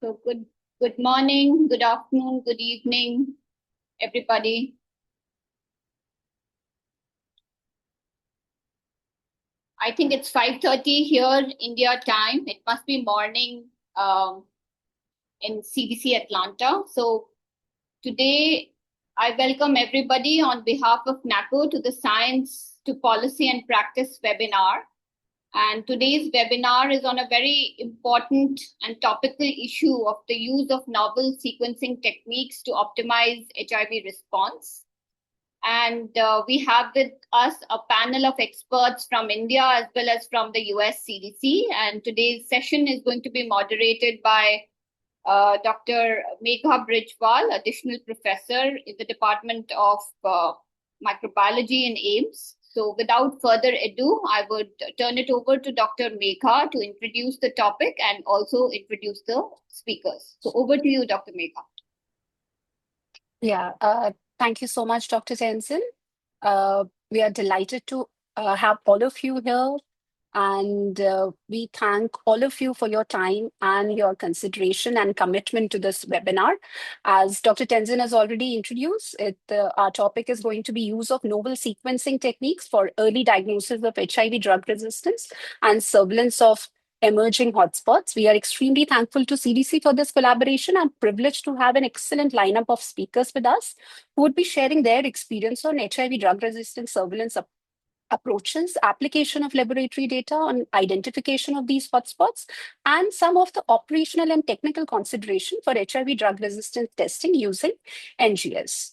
So good morning, good afternoon, good evening, everybody. I think it's 5:30 here, India time. It must be morning in CDC Atlanta. So today I welcome everybody on behalf of NACO to the Science to Policy and Practice webinar. And today's webinar is on a very important and topical issue of the use of novel sequencing techniques to optimize HIV response. And we have with us a panel of experts from India as well as from the US CDC. And today's session is going to be moderated by Dr. Megha Brijwal, additional professor in the Department of Microbiology in AIIMS. So without further ado, I would turn it over to Dr. Megha to introduce the topic and also introduce the speakers. So over to you, Dr. Megha. Yeah, thank you so much, Dr. Tenzin. We are delighted to have all of you here, and we thank all of you for your time and your consideration and commitment to this webinar. As Dr. Tenzin has already introduced, our topic is going to be use of novel sequencing techniques for early diagnosis of HIV drug resistance and surveillance of emerging hotspots. We are extremely thankful to CDC for this collaboration and privileged to have an excellent lineup of speakers with us who would be sharing their experience on HIV drug resistance surveillance approaches, application of laboratory data on identification of these hotspots, and some of the operational and technical consideration for HIV drug resistance testing using NGS.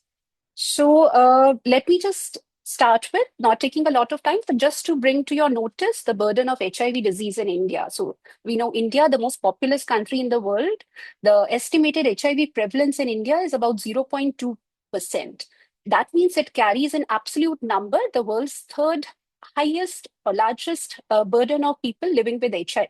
So let me just start with, not taking a lot of time, but just to bring to your notice the burden of HIV disease in India. So we know India, the most populous country in the world, the estimated HIV prevalence in India is about 0.2%. That means it carries an absolute number, the world's third highest or largest burden of people living with HIV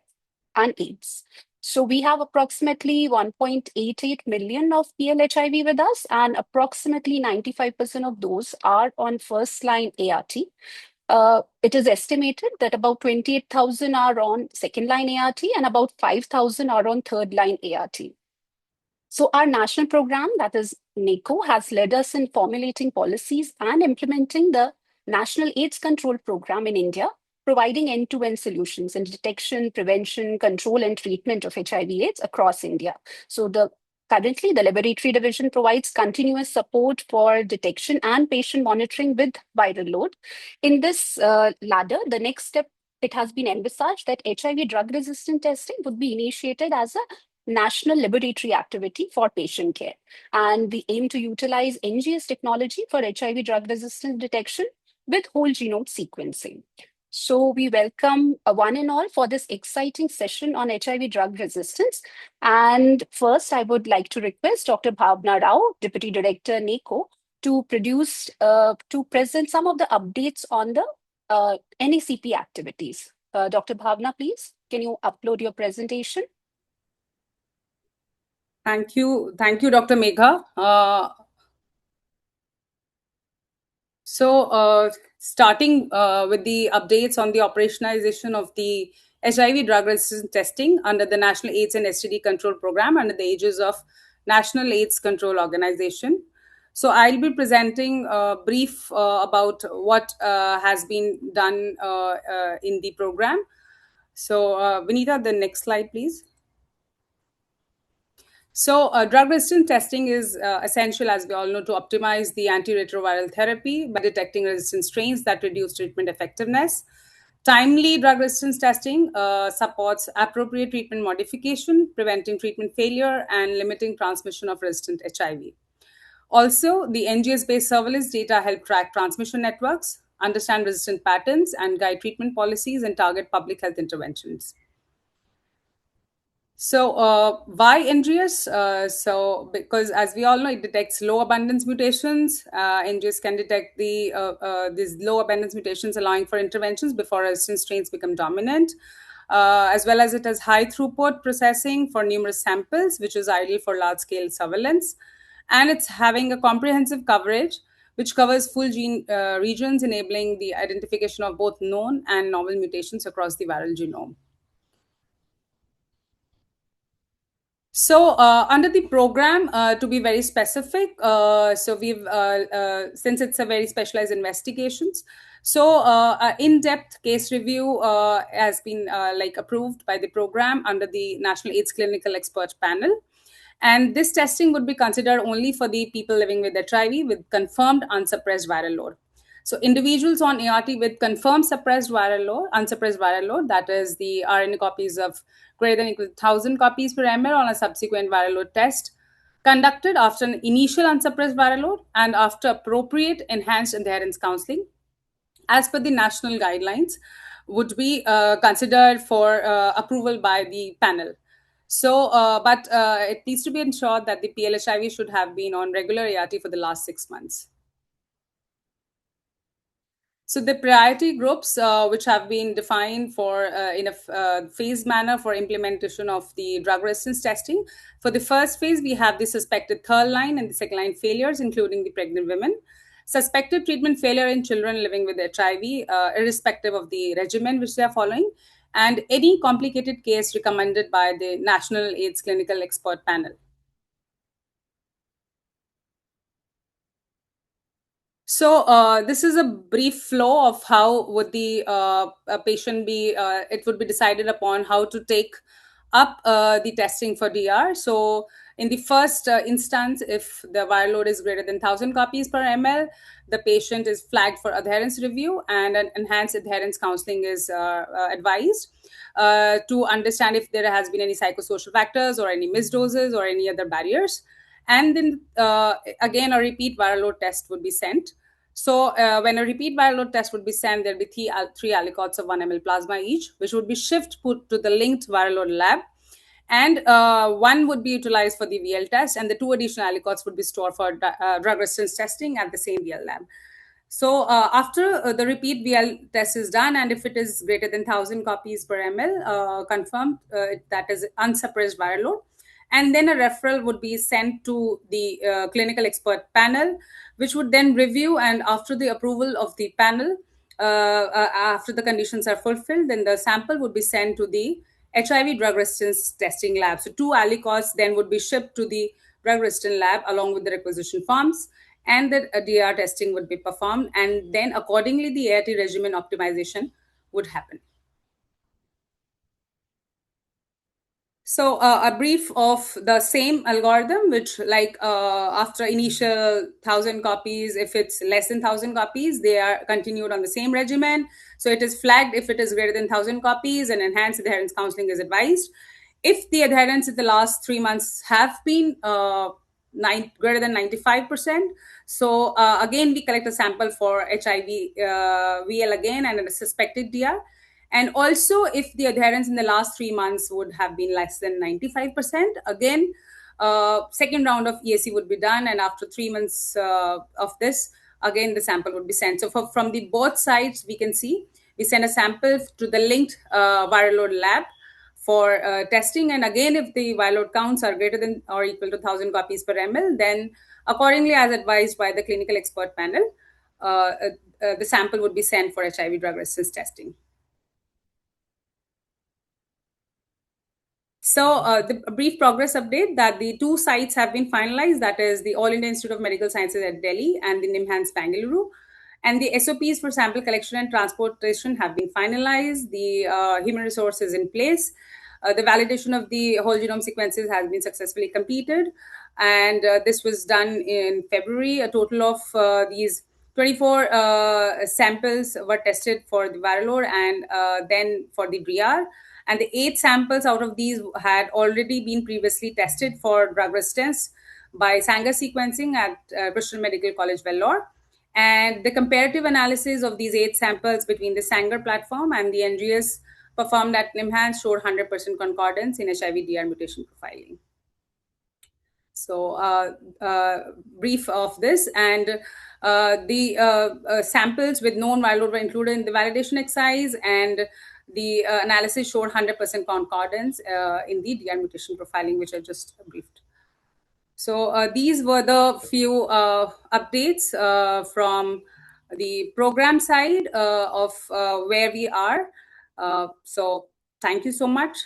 and AIDS. So we have approximately 1.88 million of PLHIV with us, and approximately 95% of those are on first-line ART. It is estimated that about 28,000 are on second-line ART and about 5,000 are on third-line ART. So our national program, that is NACO, has led us in formulating policies and implementing the National AIDS Control Program in India, providing end-to-end solutions in detection, prevention, control, and treatment of HIV/AIDS across India. So currently, the laboratory division provides continuous support for detection and patient monitoring with viral load. In this ladder, the next step, it has been envisaged that HIV drug-resistant testing would be initiated as a national laboratory activity for patient care. And we aim to utilize NGS technology for HIV drug resistance detection with whole genome sequencing. So we welcome one and all for this exciting session on HIV drug resistance. And first, I would like to request Dr. Bhavna Rao, Deputy Director, NACO, to present some of the updates on the NACP activities. Dr. Bhavna, please, can you upload your presentation? Thank you, Dr. Megha. Starting with the updates on the operationalization of the HIV drug resistance testing under the National AIDS and STD Control Program under the aegis of National AIDS Control Organization. So I'll be presenting a brief about what has been done in the program. So Vinita, the next slide, please. So drug-resistant testing is essential, as we all know, to optimize the antiretroviral therapy by detecting resistant strains that reduce treatment effectiveness. Timely drug resistance testing supports appropriate treatment modification, preventing treatment failure, and limiting transmission of resistant HIV. Also, the NGS-based surveillance data help track transmission networks, understand resistant patterns, and guide treatment policies and target public health interventions. So why NGS? Because as we all know, it detects low abundance mutations. NGS can detect these low abundance mutations, allowing for interventions before resistant strains become dominant. As well as it has high throughput processing for numerous samples, which is ideal for large scale surveillance. And it's having a comprehensive coverage, which covers full gene regions, enabling the identification of both known and novel mutations across the viral genome. So, under the program, to be very specific, so we've since it's a very specialized investigations, so in-depth case review has been approved by the program under the National AIDS Clinical Expert Panel, and this testing would be considered only for the people living with HIV with confirmed unsuppressed viral load. So individuals on ART with confirmed suppressed viral load, unsuppressed viral load, that is the RNA copies of greater than equal to 1,000 copies per ml on a subsequent viral load test, conducted after an initial unsuppressed viral load and after appropriate enhanced adherence counseling, as per the national guidelines, would be considered for approval by the panel. So, but it needs to be ensured that the PLHIV should have been on regular ART for the last 6 months. So the priority groups, which have been defined for in a phased manner for implementation of the drug resistance testing. For the first phase, we have the suspected third line and the second line failures, including the pregnant women. Suspected treatment failure in children living with HIV, irrespective of the regimen which they are following, and any complicated case recommended by the National AIDS Clinical Expert Panel. So this is a brief flow of how would the a patient be, it would be decided upon how to take up the testing for DR. So in the first instance, if the viral load is greater than 1,000 copies per ml, the patient is flagged for adherence review and an enhanced adherence counseling is advised to understand if there has been any psychosocial factors or any missed doses or any other barriers. And then again, a repeat viral load test would be sent. So when a repeat viral load test would be sent, there'll be three aliquots of 1 ml plasma each, which would be put to the linked viral load lab. And one would be utilized for the VL test, and the two additional aliquots would be stored for drug resistance testing at the same VL lab. So after the repeat VL test is done, and if it is greater than 1,000 copies per ml, confirmed, that is unsuppressed viral load, and then a referral would be sent to the clinical expert panel, which would then review, and after the approval of the panel, after the conditions are fulfilled, then the sample would be sent to the HIV drug resistance testing lab. So 2 aliquots then would be shipped to the drug resistance lab along with the requisition forms, and the DR testing would be performed, and then accordingly the ART regimen optimization would happen. So a brief of the same algorithm, which after initial 1,000 copies, if it's less than 1,000 copies, they are continued on the same regimen. So it is flagged if it is greater than 1,000 copies, and enhanced adherence counseling is advised. If the adherence in the last 3 months have been greater than 95%, so again, we collect a sample for HIV VL again and a suspected DR. And also, if the adherence in the last 3 months would have been less than 95%, again, second round of EAC would be done. And after 3 months of this, again, the sample would be sent. So from the both sides, we can see we send a sample to the linked viral load lab for testing. And again, if the viral load counts are greater than or equal to 1,000 copies per ml, then accordingly, as advised by the clinical expert panel, the sample would be sent for HIV drug resistance testing. So the brief progress update that the 2 sites have been finalized, that is the All India Institute of Medical Sciences at Delhi and the NIMHANS Bangalore. And the SOPs for sample collection and transportation have been finalized. The human resource is in place. The validation of the whole genome sequences has been successfully completed. And this was done in February. A total of these 24 samples were tested for the viral load and then for the DR. And the 8 samples out of these had already been previously tested for drug resistance by Sanger sequencing at Bristol Medical College, Vellore. And the comparative analysis of these 8 samples between the Sanger platform and the NGS performed at NIMHANS showed 100% concordance in HIV-DR mutation profiling. So brief of this, and the samples with known viral load were included in the validation exercise, and the analysis showed 100% concordance in the DR mutation profiling, which I just briefed. So these were the few updates from the program side of where we are. So thank you so much.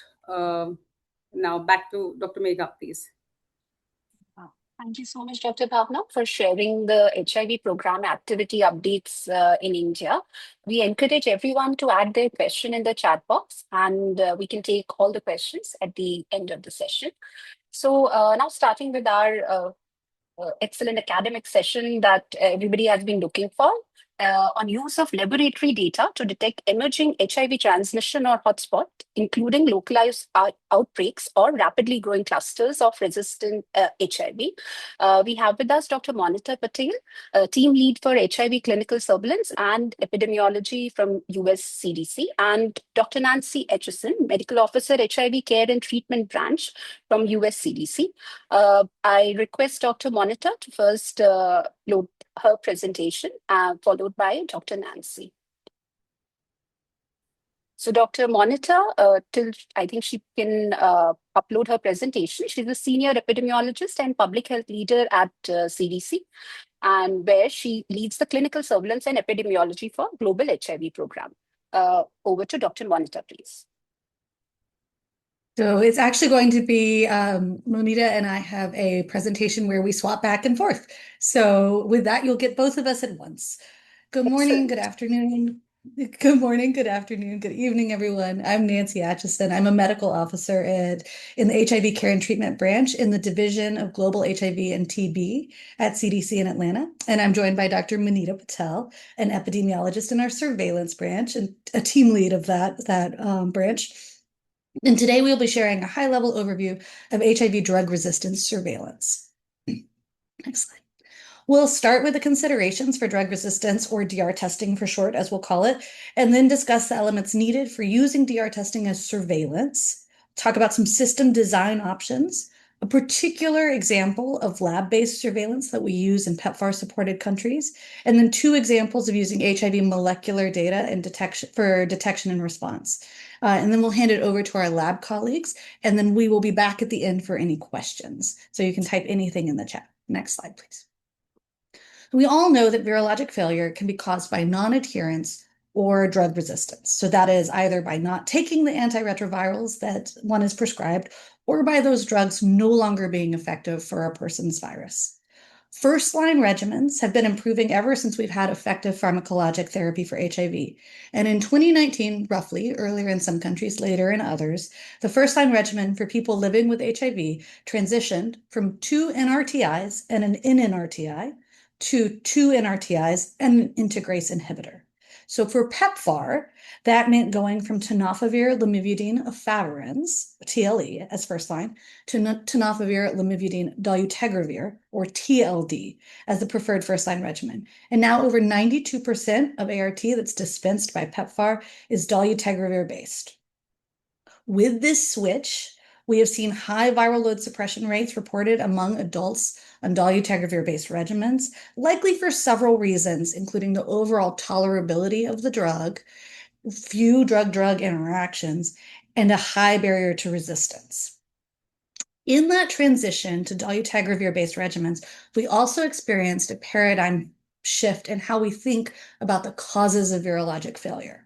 Now back to Dr. Megha, please. Thank you so much, Dr. Bhavna, for sharing the HIV program activity updates in India. We encourage everyone to add their question in the chat box, and we can take all the questions at the end of the session. So now starting with our excellent academic session that everybody has been looking for on use of laboratory data to detect emerging HIV transmission or hotspot, including localized outbreaks or rapidly growing clusters of resistant HIV. We have with us Dr. Monica Patel, team lead for HIV clinical surveillance and epidemiology from US CDC, and Dr. Nancy Etchison, medical officer, HIV care and treatment branch from US CDC. I request Dr. Monica to first load her presentation, followed by Dr. Nancy. So Dr. Monica, till I think she can upload her presentation. She's a senior epidemiologist and public health leader at CDC, and where she leads the clinical surveillance and epidemiology for global HIV program. Over to Dr. Monica, please. So it's actually going to be Monita and I have a presentation where we swap back and forth. So with that, you'll get both of us at once. Good morning, good afternoon. Good morning, good afternoon, good evening, everyone. I'm Nancy Atchison. I'm a medical officer in the HIV care and treatment branch in the Division of Global HIV and TB at CDC in Atlanta. And I'm joined by Dr. Monita Patel, an epidemiologist in our surveillance branch and a team lead of that branch. And today we'll be sharing a high-level overview of HIV drug resistance surveillance. Next slide. We'll start with the considerations for drug resistance, or DR testing for short, as we'll call it, and then discuss the elements needed for using DR testing as surveillance, talk about some system design options, a particular example of lab-based surveillance that we use in PEPFAR-supported countries, and then 2 examples of using HIV molecular data and detection and response. And then we'll hand it over to our lab colleagues, and then we will be back at the end for any questions. So you can type anything in the chat. Next slide, please. We all know that virologic failure can be caused by non-adherence or drug resistance. So that is either by not taking the antiretrovirals that one is prescribed, or by those drugs no longer being effective for a person's virus. First-line regimens have been improving ever since we've had effective pharmacologic therapy for HIV. And in 2019, roughly, earlier in some countries, later in others, the first-line regimen for people living with HIV transitioned from 2 NRTIs and an NNRTI to 2 NRTIs and an integrase inhibitor. So for PEPFAR, that meant going from tenofovir, lamivudine, efavirenz, TLE, as first line, to tenofovir, lamivudine, dolutegravir, or TLD, as the preferred first-line regimen. And now over 92% of ART that's dispensed by PEPFAR is dolutegravir-based. With this switch, we have seen high viral load suppression rates reported among adults on dolutegravir-based regimens, likely for several reasons, including the overall tolerability of the drug, few drug-drug interactions, and a high barrier to resistance. In that transition to dolutegravir-based regimens, we also experienced a paradigm shift in how we think about the causes of virologic failure.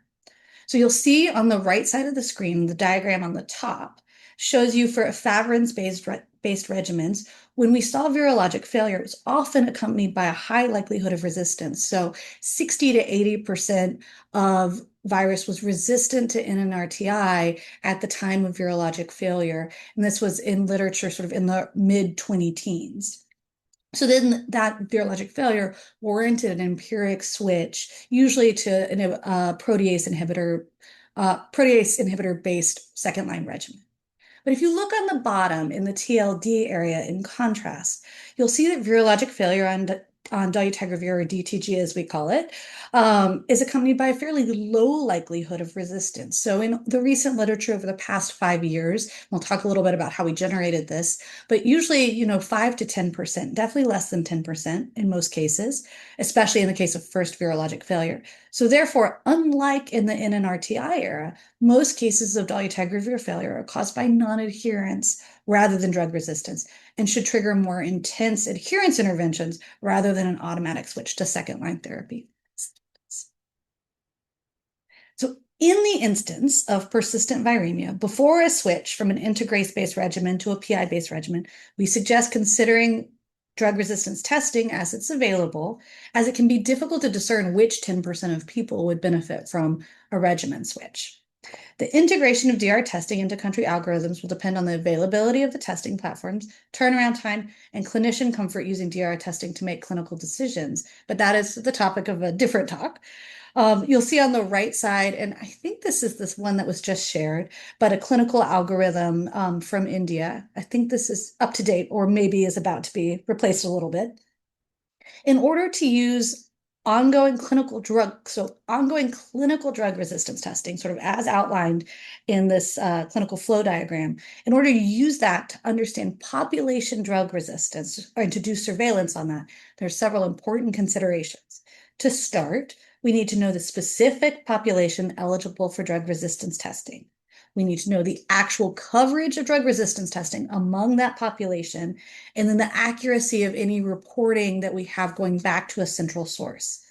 So you'll see on the right side of the screen, the diagram on the top shows you for efavirenz-based regimens, when we saw virologic failure, it was often accompanied by a high likelihood of resistance. So 60 to 80% of virus was resistant to NNRTI at the time of virologic failure. And this was in literature sort of in the mid-20 teens. So then that virologic failure warranted an empiric switch, usually to a protease inhibitor-based second-line regimen. But if you look on the bottom in the TLD area, in contrast, you'll see that virologic failure on dolutegravir, or DTG as we call it, is accompanied by a fairly low likelihood of resistance. So in the recent literature over the past 5 years, we'll talk a little bit about how we generated this, but usually, 5 to 10%, definitely less than 10% in most cases, especially in the case of first virologic failure. So therefore, unlike in the NNRTI era, most cases of dolutegravir failure are caused by non-adherence rather than drug resistance, and should trigger more intense adherence interventions rather than an automatic switch to second-line therapy. So In the instance of persistent viremia, before a switch from an integrase-based regimen to a PI-based regimen, we suggest considering drug resistance testing as it's available, as it can be difficult to discern which 10% of people would benefit from a regimen switch. The integration of DR testing into country algorithms will depend on the availability of the testing platforms, turnaround time, and clinician comfort using DR testing to make clinical decisions. But that is the topic of a different talk. You'll see on the right side, and I think this is this one that was just shared, but a clinical algorithm from India. I think this is up to date or maybe is about to be replaced a little bit. In order to use ongoing clinical drug resistance testing, sort of as outlined in this clinical flow diagram, in order to use that to understand population drug resistance and to do surveillance on that, there are several important considerations. To start, we need to know the specific population eligible for drug resistance testing. We need to know the actual coverage of drug resistance testing among that population, and then the accuracy of any reporting that we have going back to a central source.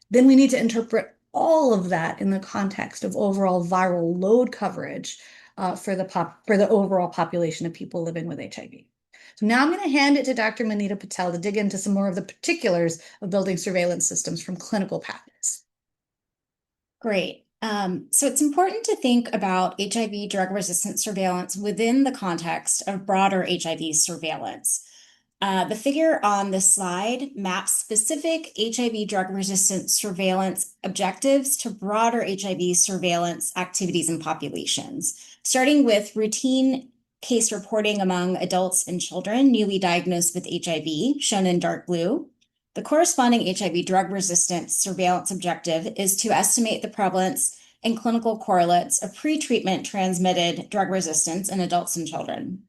Then we need to interpret all of that in the context of overall viral load coverage for the overall population of people living with HIV. So now I'm going to hand it to Dr. Monita Patel to dig into some more of the particulars of building surveillance systems from clinical practice. Great. So it's important to think about HIV drug resistance surveillance within the context of broader HIV surveillance. The figure on this slide maps specific HIV drug resistance surveillance objectives to broader HIV surveillance activities and populations, starting with routine case reporting among adults and children newly diagnosed with HIV, shown in dark blue. The corresponding HIV drug resistance surveillance objective is to estimate the prevalence and clinical correlates of pre-treatment transmitted drug resistance in adults and children.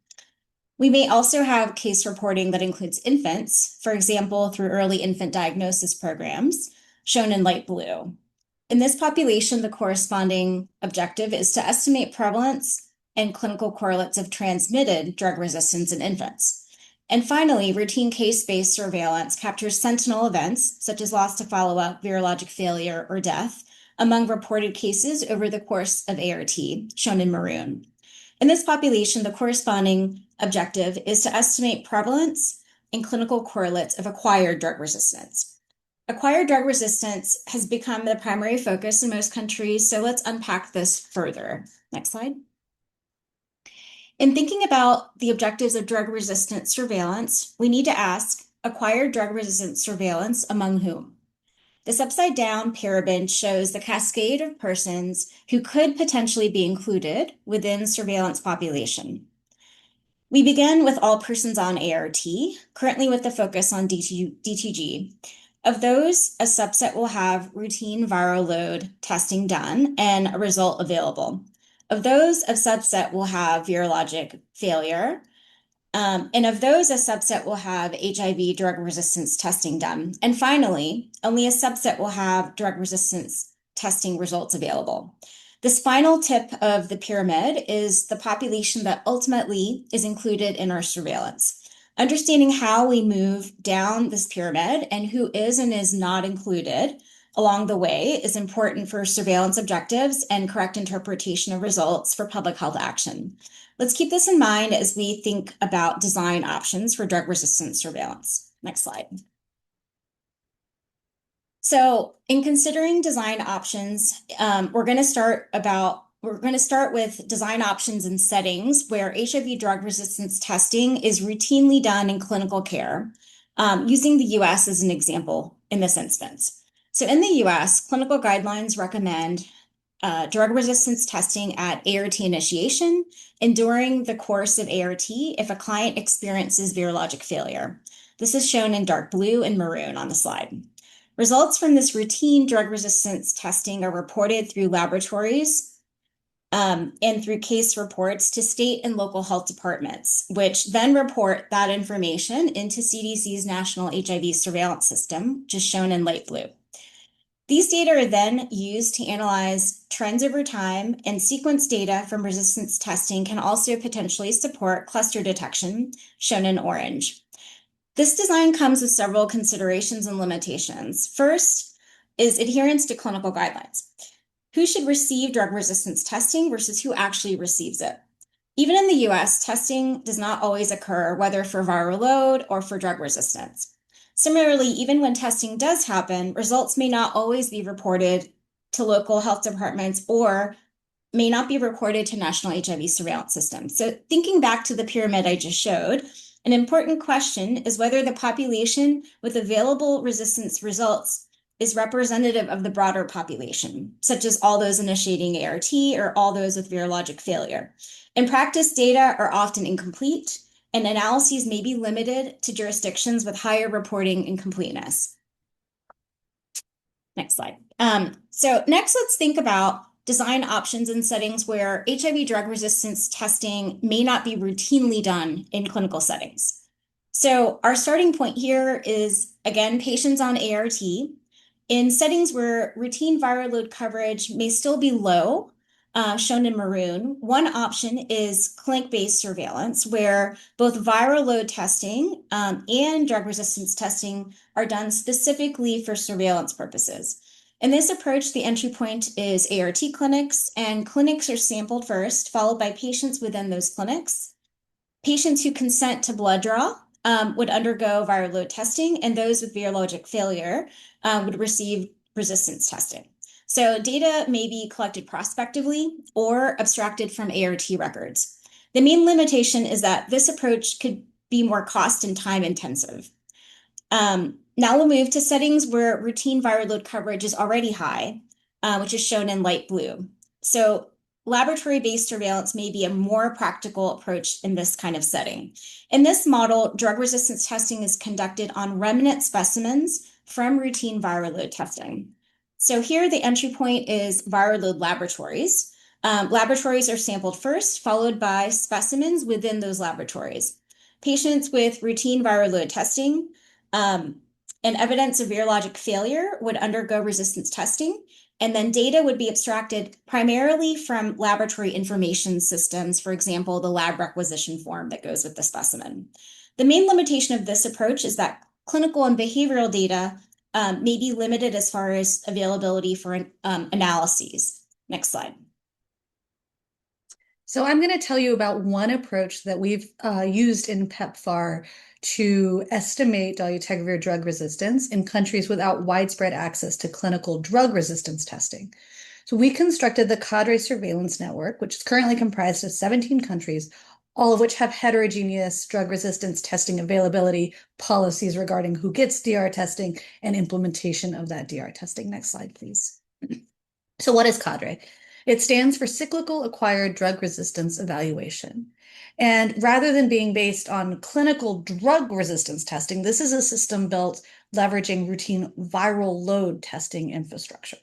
We may also have case reporting that includes infants, for example, through early infant diagnosis programs, shown in light blue. In this population, the corresponding objective is to estimate prevalence and clinical correlates of transmitted drug resistance in infants. And finally, routine case-based surveillance captures sentinel events, such as loss to follow-up, virologic failure, or death, among reported cases over the course of ART, shown in maroon. In this population, the corresponding objective is to estimate prevalence and clinical correlates of acquired drug resistance. Acquired drug resistance has become the primary focus in most countries, so let's unpack this further. Next slide. In thinking about the objectives of drug resistant surveillance, we need to ask, acquired drug resistant surveillance among whom? This upside down pyramid shows the cascade of persons who could potentially be included within surveillance population. We begin with all persons on ART, currently with the focus on DTG. Of those, a subset will have routine viral load testing done and a result available. Of those, a subset will have virologic failure. And of those, a subset will have HIV drug resistance testing done. And finally, only a subset will have drug resistance testing results available. This final tip of the pyramid is the population that ultimately is included in our surveillance. Understanding how we move down this pyramid and who is and is not included along the way is important for surveillance objectives and correct interpretation of results for public health action. Let's keep this in mind as we think about design options for drug resistance surveillance. Next slide. So in considering design options, we're going to start with design options and settings where HIV drug resistance testing is routinely done in clinical care, using the US as an example in this instance. So in the US, clinical guidelines recommend drug resistance testing at ART initiation and during the course of ART if a client experiences virologic failure. This is shown in dark blue and maroon on the slide. Results from this routine drug resistance testing are reported through laboratories and through case reports to state and local health departments, which then report that information into CDC's National HIV Surveillance System, just shown in light blue. These data are then used to analyze trends over time, and sequence data from resistance testing can also potentially support cluster detection, shown in orange. This design comes with several considerations and limitations. First is adherence to clinical guidelines. who should receive drug resistance testing versus who actually receives it. Even in the US, testing does not always occur, whether for viral load or for drug resistance. Similarly, even when testing does happen, results may not always be reported to local health departments or may not be reported to national HIV surveillance systems. So thinking back to the pyramid I just showed, an important question is whether the population with available resistance results is representative of the broader population, such as all those initiating ART or all those with virologic failure. In practice, data are often incomplete, and analyses may be limited to jurisdictions with higher reporting incompleteness. Next slide. So next, let's think about design options in settings where HIV drug resistance testing may not be routinely done in clinical settings. So our starting point here is, again, patients on ART. In settings where routine viral load coverage may still be low, shown in maroon, one option is clinic-based surveillance, where both viral load testing and drug resistance testing are done specifically for surveillance purposes. In this approach, the entry point is ART clinics, and clinics are sampled first, followed by patients within those clinics. Patients who consent to blood draw would undergo viral load testing, and those with virologic failure would receive resistance testing. So data may be collected prospectively or abstracted from ART records. The main limitation is that this approach could be more cost and time intensive. Now we'll move to settings where routine viral load coverage is already high, which is shown in light blue. So laboratory-based surveillance may be a more practical approach in this kind of setting. In this model, drug resistance testing is conducted on remnant specimens from routine viral load testing. So here the entry point is viral load laboratories. Laboratories are sampled first, followed by specimens within those laboratories. Patients with routine viral load testing and evidence of virologic failure would undergo resistance testing, and then data would be abstracted primarily from laboratory information systems, for example, the lab requisition form that goes with the specimen. The main limitation of this approach is that clinical and behavioral data may be limited as far as availability for analyses. Next slide. So I'm going to tell you about one approach that we've used in PEPFAR to estimate dolutegravir drug resistance in countries without widespread access to clinical drug resistance testing. So we constructed the CADRE surveillance network, which is currently comprised of 17 countries, all of which have heterogeneous drug resistance testing availability policies regarding who gets DR testing and implementation of that DR testing. Next slide, please. So what is CADRE? It stands for Cyclical Acquired Drug Resistance Evaluation. And rather than being based on clinical drug resistance testing, this is a system built leveraging routine viral load testing infrastructure.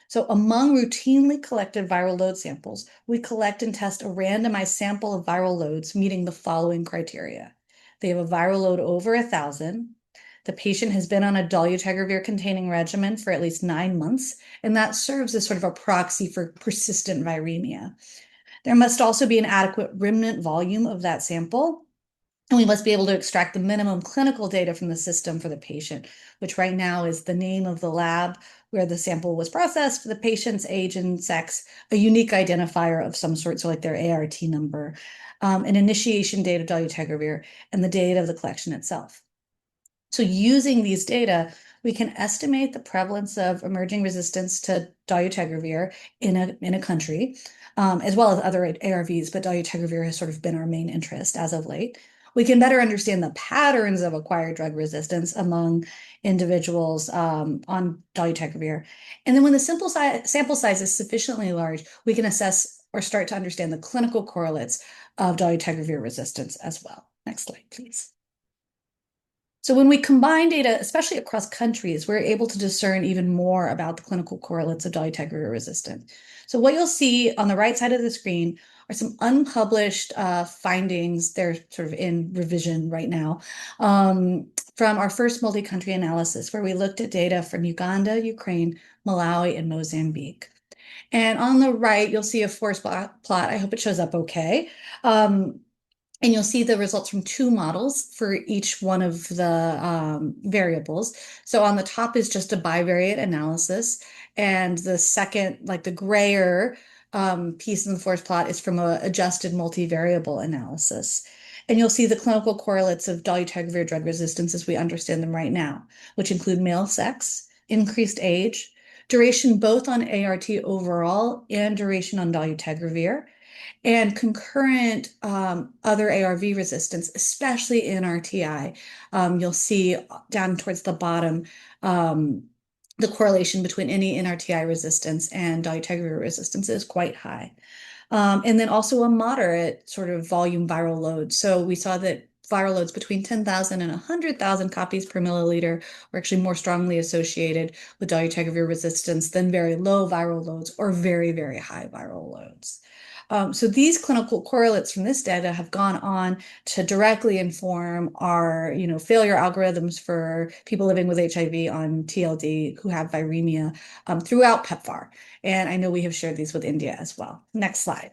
So among routinely collected viral load samples, we collect and test a randomized sample of viral loads meeting the following criteria. They have a viral load over 1,000. The patient has been on a dolutegravir-containing regimen for at least 9 months, and that serves as sort of a proxy for persistent viremia. There must also be an adequate remnant volume of that sample, and we must be able to extract the minimum clinical data from the system for the patient, which right now is the name of the lab where the sample was processed, the patient's age and sex, a unique identifier of some sort, so like their ART number, an initiation date of dolutegravir, and the date of the collection itself. So using these data, we can estimate the prevalence of emerging resistance to dolutegravir in a country, as well as other ARVs, but dolutegravir has sort of been our main interest as of late. We can better understand the patterns of acquired drug resistance among individuals on dolutegravir. And then when the sample size is sufficiently large, we can assess or start to understand the clinical correlates of dolutegravir resistance as well. Next slide, please. So when we combine data, especially across countries, we're able to discern even more about the clinical correlates of dolutegravir resistance. So what you'll see on the right side of the screen are some unpublished findings. They're sort of in revision right now from our first multi-country analysis, where we looked at data from Uganda, Ukraine, Malawi, and Mozambique. And on the right, you'll see a forest plot. I hope it shows up okay. And you'll see the results from 2 models for each one of the variables. So on the top is just a bivariate analysis. And the second, like the grayer piece in the forest plot is from a adjusted multivariable analysis. And you'll see the clinical correlates of dolutegravir drug resistance as we understand them right now, which include male sex, increased age, duration both on ART overall and duration on dolutegravir, and concurrent other ARV resistance, especially in RTI. You'll see down towards the bottom the correlation between any NRTI resistance and dolutegravir resistance is quite high. And then also a moderate sort of volume viral load. So we saw that viral loads between 10,000 and 100,000 copies per milliliter were actually more strongly associated with dolutegravir resistance than very low viral loads or very, very high viral loads. So these clinical correlates from this data have gone on to directly inform our, failure algorithms for people living with HIV on TLD who have viremia throughout PEPFAR. And I know we have shared these with India as well. Next slide.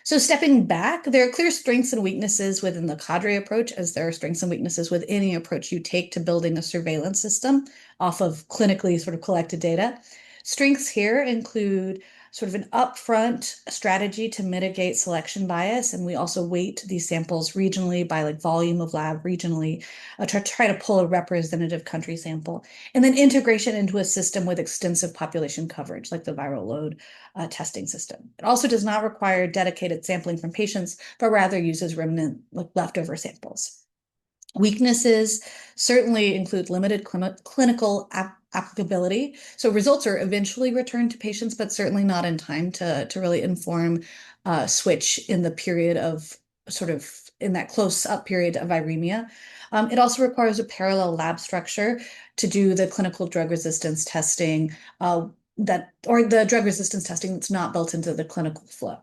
So stepping back, there are clear strengths and weaknesses within the cadre approach, as there are strengths and weaknesses with any approach you take to building a surveillance system off of clinically sort of collected data. Strengths here include sort of an upfront strategy to mitigate selection bias, and we also weight these samples regionally by like volume of lab regionally to try to pull a representative country sample, and then integration into a system with extensive population coverage, like the viral load testing system. It also does not require dedicated sampling from patients, but rather uses remnant, like leftover samples. Weaknesses certainly include limited clinical applicability. So results are eventually returned to patients, but certainly not in time to really inform switch in the period of sort of in that close up period of viremia. It also requires a parallel lab structure to do the clinical drug resistance testing or the drug resistance testing that's not built into the clinical flow.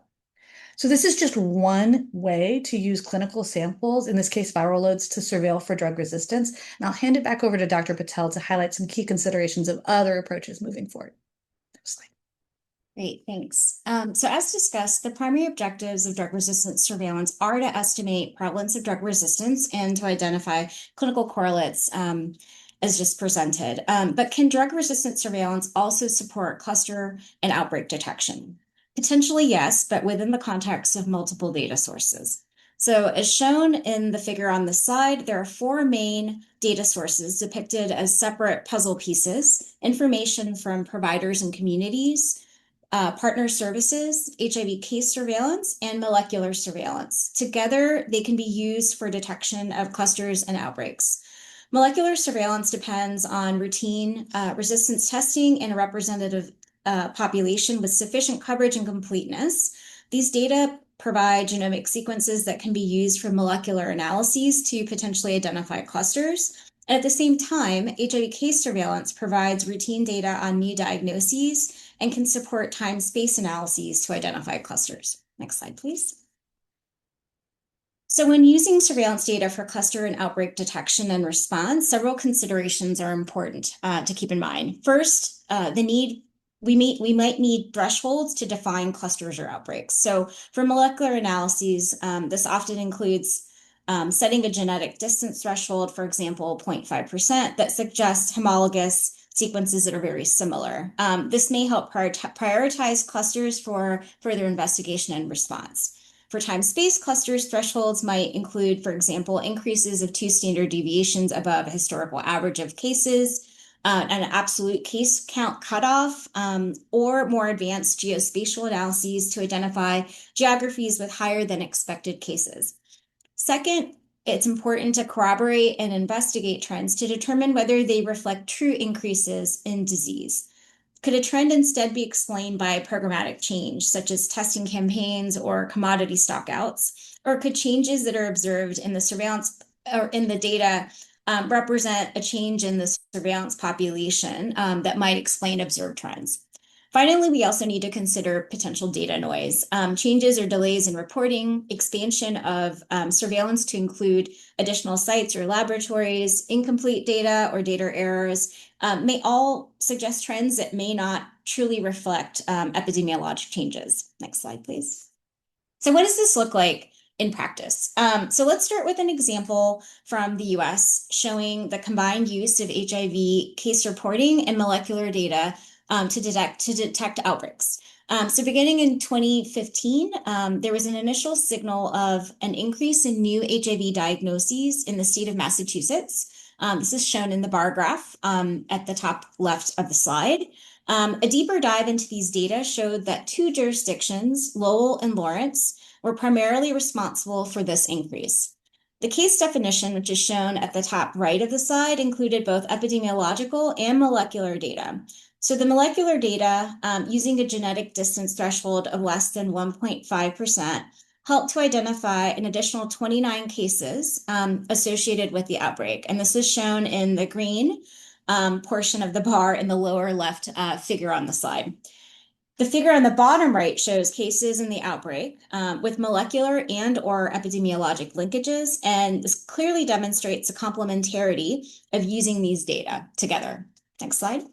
So this is just one way to use clinical samples, in this case viral loads, to surveil for drug resistance. And I'll hand it back over to Dr. Patel to highlight some key considerations of other approaches moving forward. Next slide. Great, thanks. So as discussed, the primary objectives of drug resistance surveillance are to estimate prevalence of drug resistance and to identify clinical correlates as just presented. But can drug resistance surveillance also support cluster and outbreak detection? Potentially, yes, but within the context of multiple data sources. So as shown in the figure on the slide, there are 4 main data sources depicted as separate puzzle pieces: information from providers and communities, partner services, HIV case surveillance, and molecular surveillance. Together, they can be used for detection of clusters and outbreaks. Molecular surveillance depends on routine resistance testing in a representative population with sufficient coverage and completeness. These data provide genomic sequences that can be used for molecular analyses to potentially identify clusters. And at the same time, HIV case surveillance provides routine data on new diagnoses and can support time-space analyses to identify clusters. Next slide, please. So when using surveillance data for cluster and outbreak detection and response, several considerations are important to keep in mind. First, we might need thresholds to define clusters or outbreaks. So for molecular analyses, this often includes setting a genetic distance threshold, for example, 0.5%, that suggests homologous sequences that are very similar. This may help prioritize clusters for further investigation and response. For time-space clusters, thresholds might include, for example, increases of 2 standard deviations above a historical average of cases, an absolute case count cutoff, or more advanced geospatial analyses to identify geographies with higher than expected cases. Second, it's important to corroborate and investigate trends to determine whether they reflect true increases in disease. Could a trend instead be explained by programmatic change, such as testing campaigns or commodity stockouts? Or could changes that are observed in the surveillance or in the data represent a change in the surveillance population that might explain observed trends? Finally, we also need to consider potential data noise. Changes or delays in reporting, expansion of surveillance to include additional sites or laboratories, incomplete data or data errors may all suggest trends that may not truly reflect epidemiologic changes. Next slide, please. So what does this look like in practice. So let's start with an example from the US showing the combined use of HIV case reporting and molecular data to detect outbreaks. So beginning in 2015, there was an initial signal of an increase in new HIV diagnoses in the state of Massachusetts. This is shown in the bar graph at the top left of the slide. A deeper dive into these data showed that two jurisdictions, Lowell and Lawrence, were primarily responsible for this increase. The case definition, which is shown at the top right of the slide, included both epidemiological and molecular data. So the molecular data, using a genetic distance threshold of less than 1.5%, helped to identify an additional 29 cases associated with the outbreak. And this is shown in the green portion of the bar in the lower left figure on the slide. The figure on the bottom right shows cases in the outbreak with molecular and or epidemiologic linkages, and this clearly demonstrates the complementarity of using these data together. Next slide.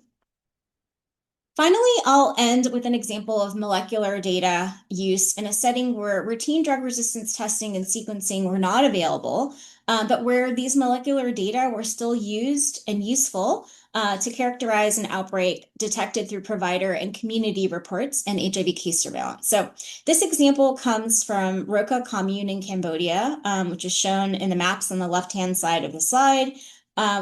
Finally, I'll end with an example of molecular data use in a setting where routine drug resistance testing and sequencing were not available, but where these molecular data were still used and useful to characterize an outbreak detected through provider and community reports and HIV case surveillance. So this example comes from Roca commune in Cambodia, which is shown in the maps on the left-hand side of the slide,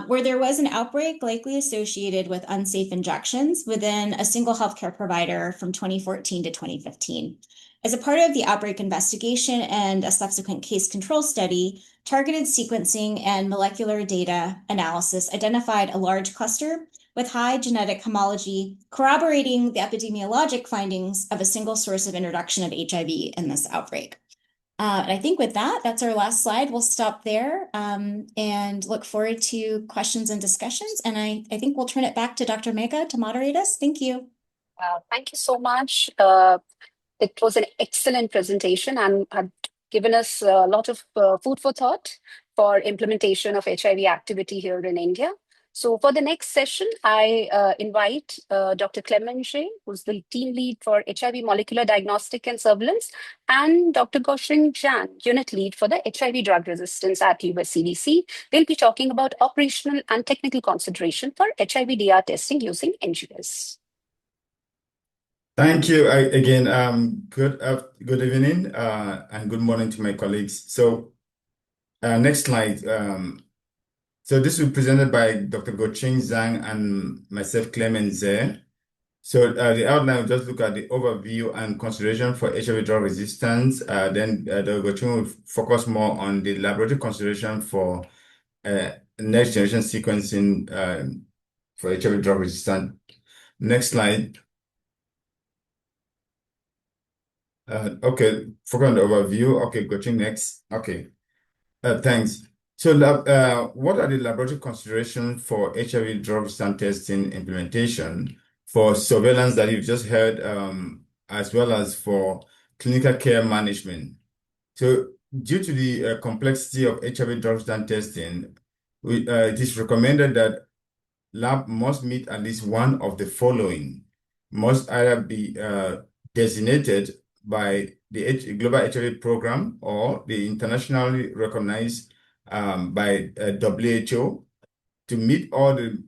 where there was an outbreak likely associated with unsafe injections within a single healthcare provider from 2014 to 2015. As a part of the outbreak investigation and a subsequent case control study, targeted sequencing and molecular data analysis identified a large cluster with high genetic homology, corroborating the epidemiologic findings of a single source of introduction of HIV in this outbreak. And I think with that, that's our last slide. We'll stop there and look forward to questions and discussions. And I think we'll turn it back to Dr. Megha to moderate us. Thank you. Thank you so much. It was an excellent presentation and had given us a lot of food for thought for implementation of HIV activity here in India. So for the next session, I invite Dr. Clemente, who's the team lead for HIV molecular diagnostic and surveillance, and Dr. Goshing Jan, unit lead for the HIV drug resistance at US CDC. They'll be talking about operational and technical consideration for HIV DR testing using NGS. Thank you again. Good evening and good morning to my colleagues. So next slide. So this will be presented by Dr. Goching Zhang and myself, Clement Zhe. So the outline will just look at the overview and consideration for HIV drug resistance. Then Dr. Goching will focus more on the laboratory consideration for next generation sequencing for HIV drug resistance. Next slide. Okay, focus on the overview. Okay, Goching next. Okay, thanks. So, what are the laboratory considerations for HIV drug resistance testing implementation for surveillance that you've just heard, as well as for clinical care management? So, due to the complexity of HIV drug resistance testing, it is recommended that lab must meet at least one of the following. Must either be designated by the Global HIV Program or the internationally recognized by WHO to meet all the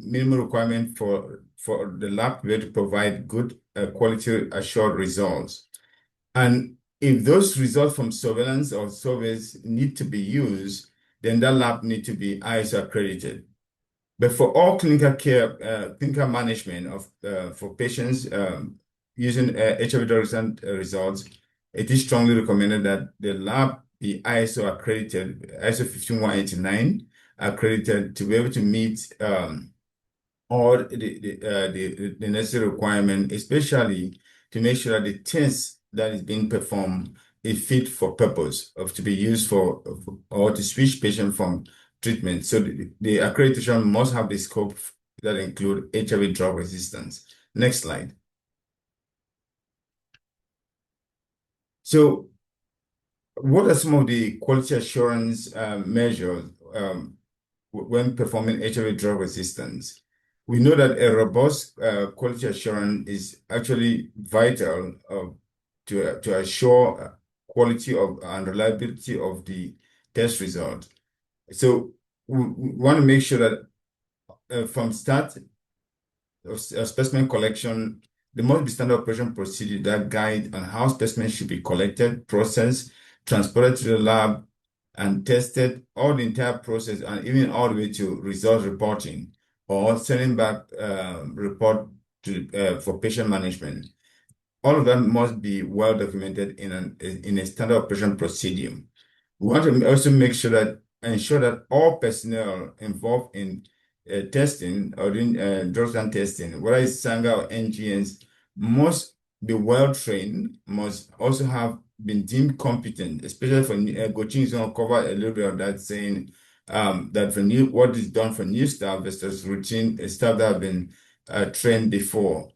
minimum requirements for the lab to be able to provide good quality assured results. And if those results from surveillance or surveys need to be used, then that lab need to be ISO accredited. But for all clinical care, clinical management of for patients using HIV drug resistance results, it is strongly recommended that the lab be ISO accredited, ISO 15189 accredited to be able to meet all the necessary requirements, especially to make sure that the test that is being performed is fit for purpose of to be used for or to switch patient from treatment. So the accreditation must have the scope that include HIV drug resistance. Next slide. So what are some of the quality assurance measures when performing HIV drug resistance? We know that a robust quality assurance is actually vital to assure quality of and reliability of the test result. So we want to make sure that from start of specimen collection, there must be standard operation procedure that guide on how specimens should be collected, processed, transported to the lab, and tested, all the entire process, and even all the way to result reporting or sending back report to for patient management. All of that must be well documented in a standard operation procedure. We want to also ensure that all personnel involved in testing or doing drugs and testing, whether it's Sangha or NGNs, must be well trained, must also have been deemed competent, especially for Gochin is going to cover a little bit of that, saying that for what is done for new staff versus routine staff that have been trained before.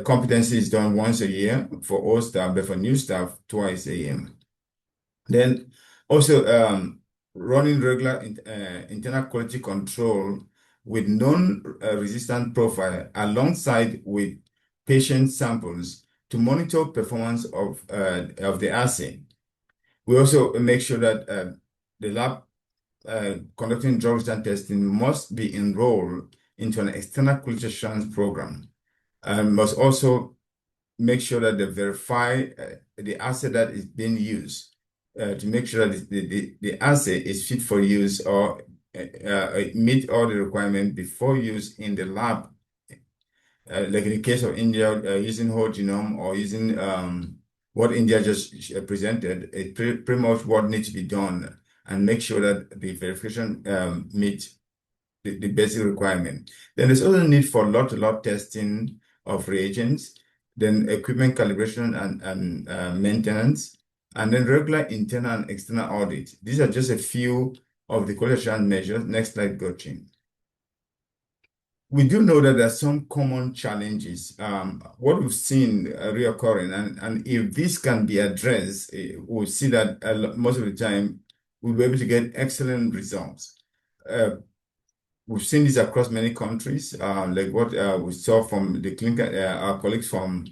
Competency is done once a year for all staff, but for new staff, twice a year. Then also running regular internal quality control with non-resistant profile alongside with patient samples to monitor performance of the assay. We also make sure that the lab conducting drug resistant testing must be enrolled into an external quality assurance program. Must also make sure that they verify the assay that is being used to make sure that the assay is fit for use or meet all the requirements before use in the lab. Like in the case of India, using whole genome or using what India just presented, it's pretty much what needs to be done and make sure that the verification meets the basic requirement. Then there's also need for lot-to-lot testing of reagents, then equipment calibration and maintenance, and then regular internal and external audit. These are just a few of the quality assurance measures. Next slide, Gochin. We do know that there are some common challenges. What we've seen reoccurring, and if this can be addressed, we'll see that most of the time we'll be able to get excellent results. We've seen this across many countries, like what we saw from the clinical, our colleagues from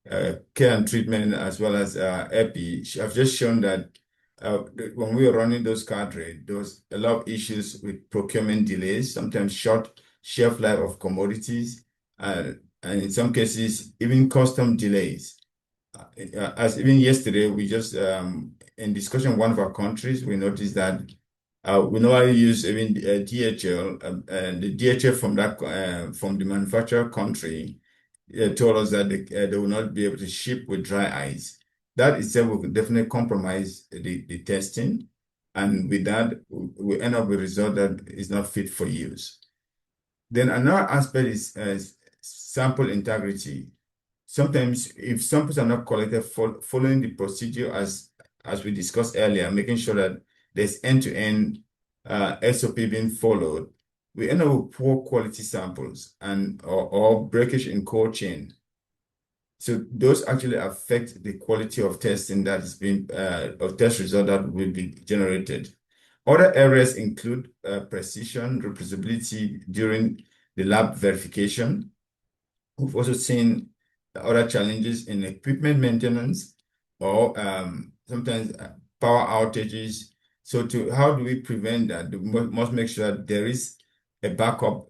care and treatment as well as EPI have just shown that when we were running those cadre, there was a lot of issues with procurement delays, sometimes short shelf life of commodities, and in some cases, even custom delays. As even yesterday, we just, in discussion in one of our countries, we noticed that we normally use even DHL, and the DHL from from the manufacturer country told us that they will not be able to ship with dry ice. That itself will definitely compromise the testing, and with that, we end up with a result that is not fit for use. Then another aspect is sample integrity. Sometimes, if samples are not collected following the procedure as we discussed earlier, making sure that there's end-to-end SOP being followed, we end up with poor quality samples or breakage in cold chain. So those actually affect the quality of testing that is being of test result that will be generated. Other areas include precision, reproducibility during the lab verification. We've also seen other challenges in equipment maintenance or sometimes power outages. So how do we prevent that? We must make sure that there is a backup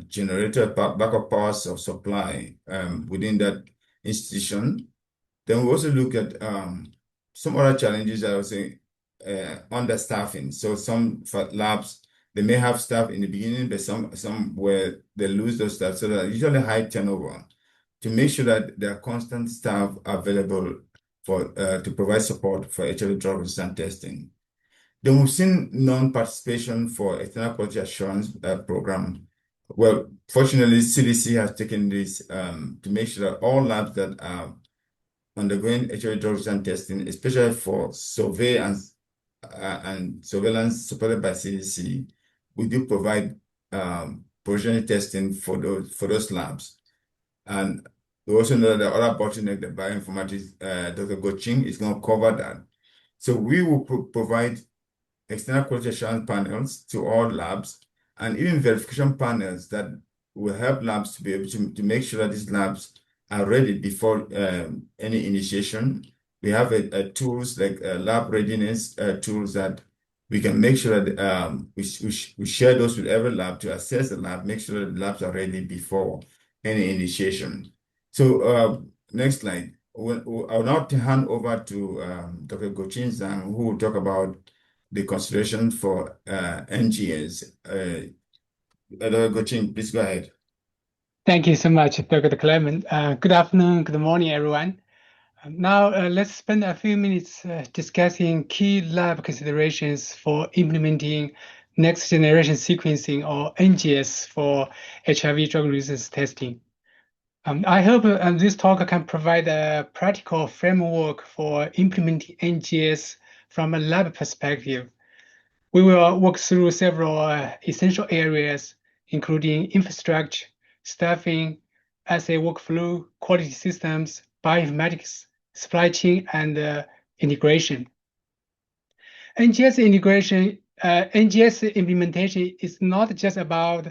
generator, backup power supply within that institution. Then we also look at some other challenges that I would say understaffing. So some labs, they may have staff in the beginning, but some where they lose those staff. So that usually high turnover to make sure that there are constant staff available to provide support for HIV drug resistant testing. Then we've seen non-participation for external quality assurance program. Well, fortunately, CDC has taken this to make sure that all labs that are undergoing HIV drug resistant testing, especially for surveillance and surveillance supported by CDC, we do provide provisional testing for those labs. And we also know that the other bottleneck, the bioinformatics, Dr. Gochin is going to cover that. So we will provide external quality assurance panels to all labs and even verification panels that will help labs to be able to make sure that these labs are ready before any initiation we have tools like lab readiness tools that we can make sure that we share those with every lab to assess the lab, make sure that the labs are ready before any initiation. So next slide. I'll now hand over to Dr. Gochin Zhang, who will talk about the consideration for NGS. Dr. Gochin, please go ahead. Thank you so much, Dr. Clement. Good afternoon, good morning, everyone. Now, let's spend a few minutes discussing key lab considerations for implementing next generation sequencing or NGS for HIV drug resistance testing. I hope this talk can provide a practical framework for implementing NGS from a lab perspective. We will walk through several essential areas, including infrastructure, staffing, assay workflow, quality systems, bioinformatics, supply chain, and integration. NGS implementation is not just about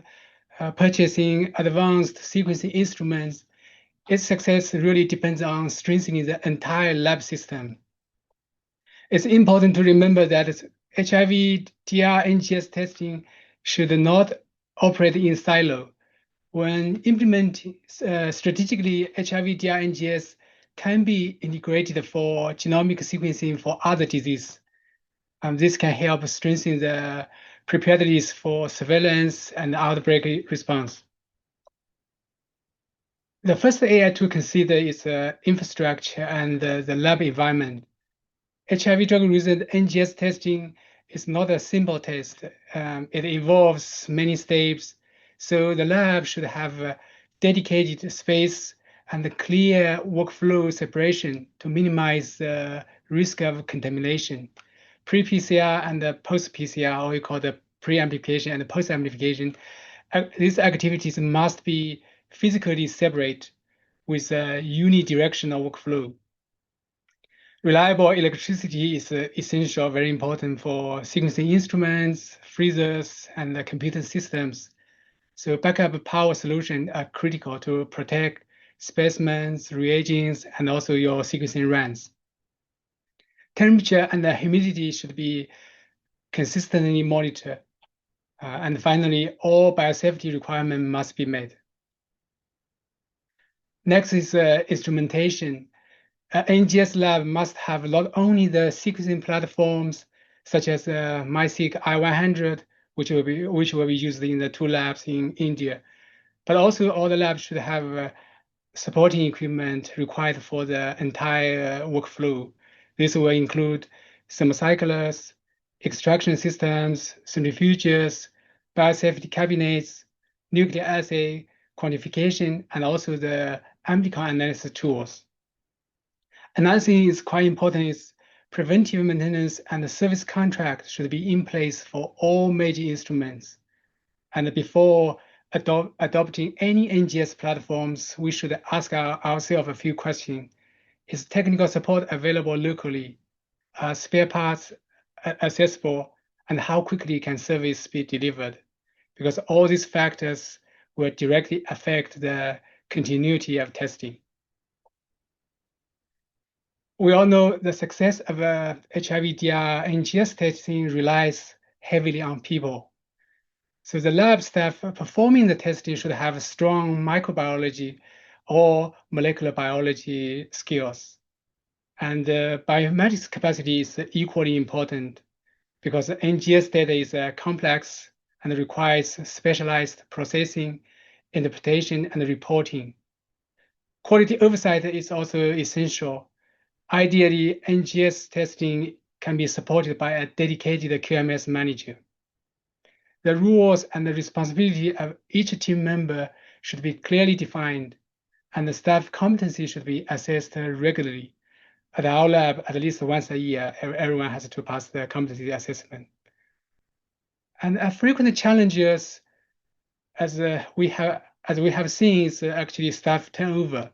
purchasing advanced sequencing instruments. Its success really depends on strengthening the entire lab system. It's important to remember that HIV-DR NGS testing should not operate in silo. When implemented strategically, HIV-DR NGS can be integrated for genomic sequencing for other diseases. This can help strengthen the preparedness for surveillance and outbreak response. The first area to consider is infrastructure and the lab environment. HIV drug-resistant NGS testing is not a simple test. It involves many steps, so the lab should have a dedicated space and a clear workflow separation to minimize the risk of contamination. Pre-PCR and post-PCR, or we call the pre-amplification and post-amplification, these activities must be physically separate with a unidirectional workflow. Reliable electricity is essential, very important for sequencing instruments, freezers, and computer systems. So backup power solutions are critical to protect specimens, reagents, and also your sequencing runs. Temperature and humidity should be consistently monitored. And finally, all biosafety requirements must be met. Next is instrumentation. NGS lab must have not only the sequencing platforms such as MiSeq I100, which will be used in the 2 labs in India, but also all the labs should have supporting equipment required for the entire workflow. This will include thermocyclers, extraction systems, centrifuges, biosafety cabinets, nucleic assay quantification, and also the amplicon analysis tools. Another thing is quite important is preventive maintenance and the service contract should be in place for all major instruments. And before adopting any NGS platforms, we should ask ourselves a few questions. Is technical support available locally? Are spare parts accessible? And how quickly can service be delivered? Because all these factors will directly affect the continuity of testing. We all know the success of HIV-DR NGS testing relies heavily on people. So the lab staff performing the testing should have strong microbiology or molecular biology skills. And bioinformatics capacity is equally important because NGS data is complex and requires specialized processing, interpretation, and reporting. Quality oversight is also essential. Ideally, NGS testing can be supported by a dedicated QMS manager. The rules and the responsibility of each team member should be clearly defined, and the staff competency should be assessed regularly. At our lab, at least once a year, everyone has to pass the competency assessment. And frequent challenges, as we have seen, is actually staff turnover.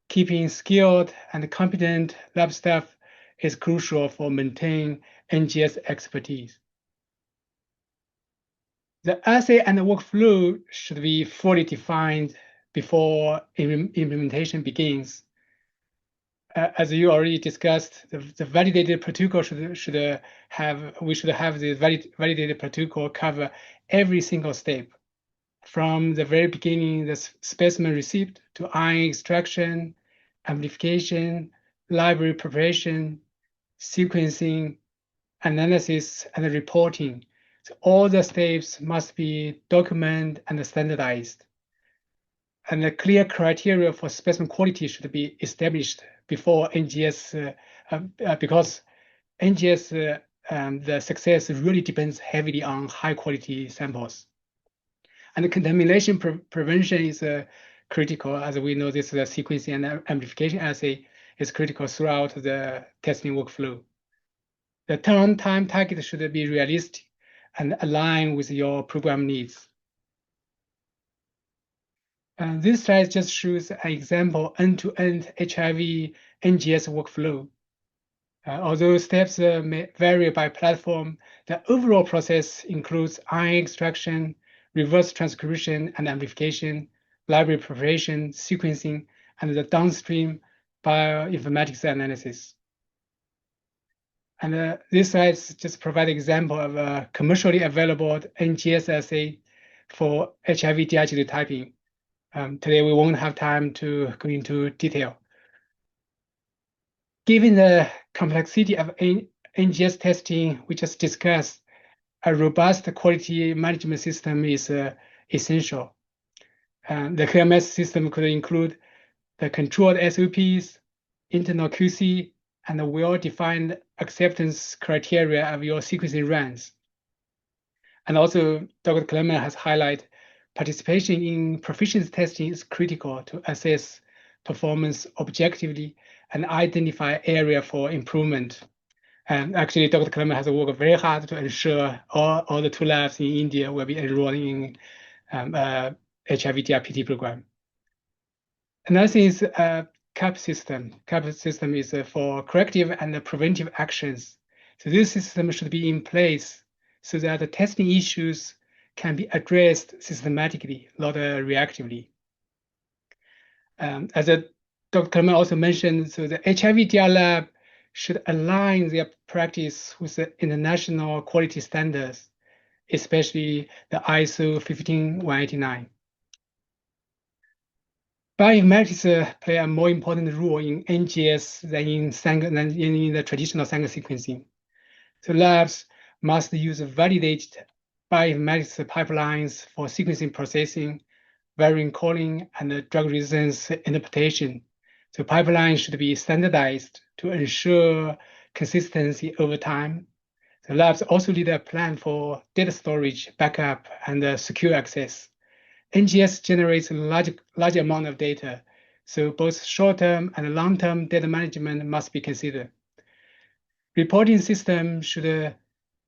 Keeping skilled and competent lab staff is crucial for maintaining NGS expertise. The assay and the workflow should be fully defined before implementation begins. as you already discussed, the validated protocol we should have the validated protocol cover every single step, from the very beginning, the specimen received, to ion extraction, amplification, library preparation, sequencing, analysis, and reporting. So all the steps must be documented and standardized. And the clear criteria for specimen quality should be established before NGS, because NGS, the success really depends heavily on high quality samples. And the contamination prevention is critical. As we know, this sequencing and amplification assay is critical throughout the testing workflow. The turnaround time target should be realistic and align with your program needs. This slide just shows an example end-to-end HIV NGS workflow. Although steps may vary by platform, the overall process includes ion extraction, reverse transcription and amplification, library preparation, sequencing, and the downstream bioinformatics analysis. And this slide just provides an example of a commercially available NGS assay for HIV DR genotyping. Today we won't have time to go into detail. Given the complexity of NGS testing we just discussed, a robust quality management system is essential. The QMS system could include the controlled SOPs, internal QC, and a well-defined acceptance criteria of your sequencing runs. And also, Dr. Clement has highlighted participation in proficiency testing is critical to assess performance objectively and identify area for improvement. And actually, Dr. Clement has worked very hard to ensure all the 2 labs in India will be enrolling in HIV DRPT program. Another thing is CAP system. CAP system is for corrective and preventive actions. So this system should be in place so that the testing issues can be addressed systematically, not reactively. As Dr. Clement also mentioned, so the HIV DR lab should align their practice with the international quality standards, especially the ISO 15189. Bioinformatics play a more important role in NGS than in the traditional Sanger sequencing. So labs must use validated bioinformatics pipelines for sequencing processing, variant calling, and drug resistance interpretation. So pipelines should be standardized to ensure consistency over time. The labs also need a plan for data storage, backup, and secure access. NGS generates a large amount of data, so both short-term and long-term data management must be considered. Reporting system should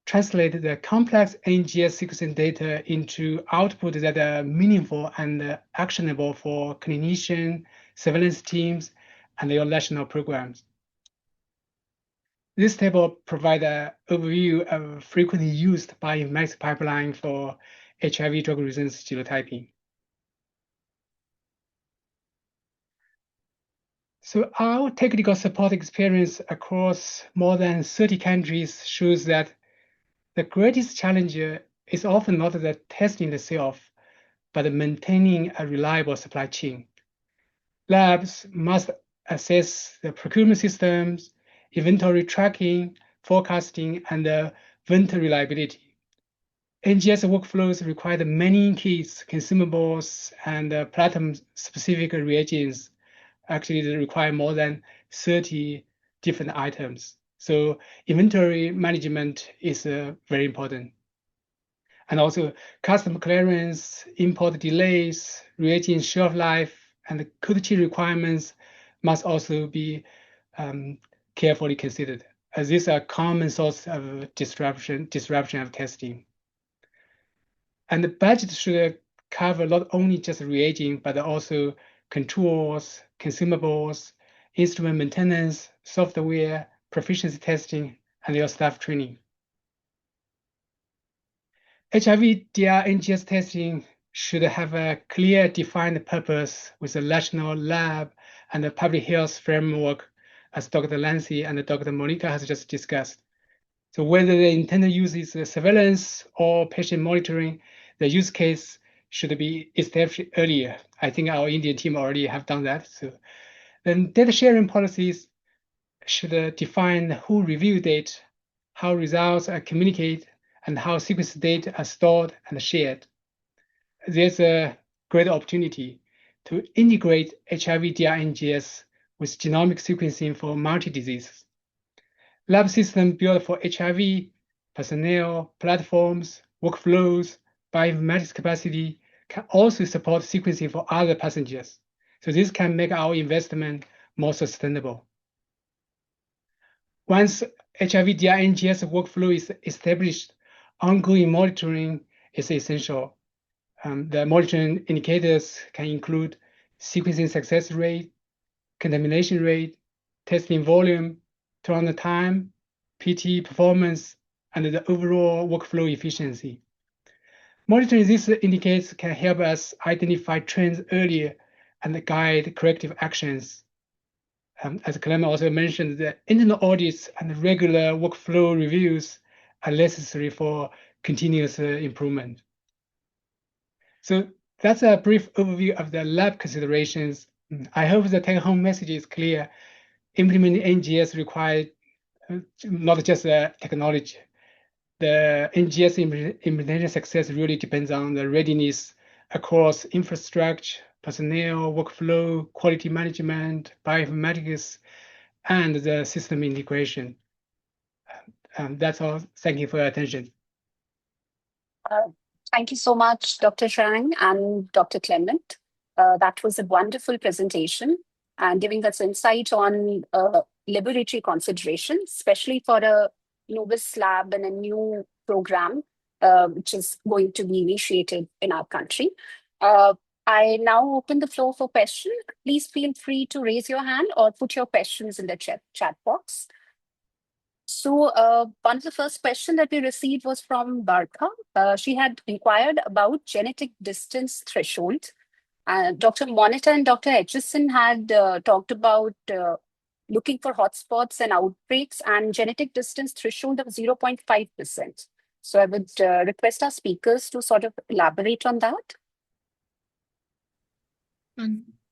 translate the complex NGS sequencing data into output that are meaningful and actionable for clinician, surveillance teams, and your national programs. This table provides an overview of frequently used bioinformatics pipeline for HIV drug resistance genotyping. So our technical support experience across more than 30 countries shows that the greatest challenge is often not the testing itself, but maintaining a reliable supply chain. Labs must assess the procurement systems, inventory tracking, forecasting, and vendor reliability. NGS workflows require many kits, consumables, and platform-specific reagents. Actually, they require more than 30 different items. So inventory management is very important. And also custom clearance, import delays, reagent shelf life, and the quality requirements must also be carefully considered, as these are common source of disruption of testing. And the budget should cover not only just reagent, but also controls, consumables, instrument maintenance, software, proficiency testing, and your staff training. HIV DR NGS testing should have a clear defined purpose with a national lab and a public health framework as Dr. Lancy and Dr. Monica has just discussed. So whether the intended use is surveillance or patient monitoring, the use case should be established earlier. I think our Indian team already have done that. So then data sharing policies should define who review data, how results are communicated, and how sequence data are stored and shared. There's a great opportunity to integrate HIV-DR NGS with genomic sequencing for multi-diseases. Lab systems built for HIV, personnel, platforms, workflows, bioinformatics capacity can also support sequencing for other passengers. So this can make our investment more sustainable. Once HIV-DR NGS workflow is established, ongoing monitoring is essential. The monitoring indicators can include sequencing success rate, contamination rate, testing volume, turnaround time, PT performance, and the overall workflow efficiency. Monitoring these indicators can help us identify trends earlier and guide corrective actions. As Clement also mentioned, the internal audits and regular workflow reviews are necessary for continuous improvement. So that's a brief overview of the lab considerations. I hope the take-home message is clear. Implementing NGS requires not just technology. The NGS implementation success really depends on the readiness across infrastructure, personnel, workflow, quality management, bioinformatics, and the system integration. That's all. Thank you for your attention. Thank you so much, Dr. Zhang and Dr. Clement. That was a wonderful presentation and giving us insight on laboratory considerations, especially for a novice lab and a new program, which is going to be initiated in our country. I now open the floor for questions. Please feel free to raise your hand or put your questions in the chat box. So one of the first questions that we received was from Barkha. She had inquired about genetic distance threshold. Dr. Moneta and Dr. Etchison had talked about looking for hotspots and outbreaks and genetic distance threshold of 0.5%. So I would request our speakers to sort of elaborate on that.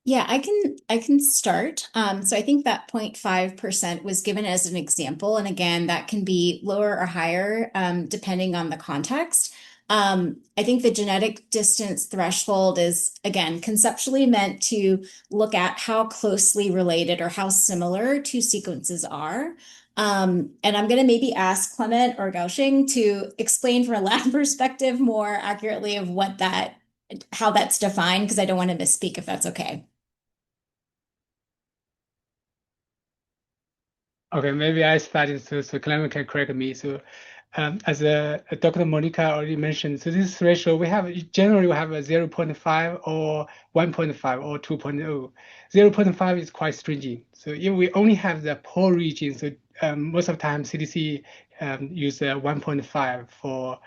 Yeah, I can start. So I think that 0.5% was given as an example. And again, that can be lower or higher depending on the context. I think the genetic distance threshold is, again, conceptually meant to look at how closely related or how similar two sequences are. And I'm going to maybe ask Clement or Gaoxing to explain from a lab perspective more accurately of how that's defined, because I don't want to misspeak if that's okay. Okay, maybe I started, so Clement can correct me. So as Dr. Monica already mentioned, so this threshold, generally we have a 0.5 or 1.5 or 2.0. 0.5 is quite stringent. So if we only have the poor region, so most of the time CDC use 1.5 for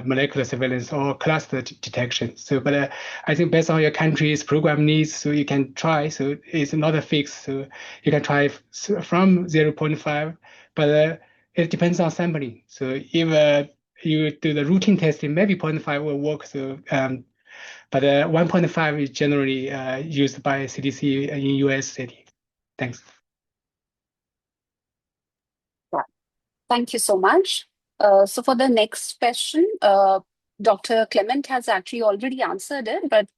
molecular surveillance or cluster detection. So, but I think based on your country's program needs, so you can try. So it's not a fix. So you can try from 0.5, but it depends on sampling. So if you do the routine testing, maybe 0.5 will work. So, but 1.5 is generally used by CDC in US setting. Thanks. Thank you so much. So for the next question, Dr. Clement has actually already answered it, but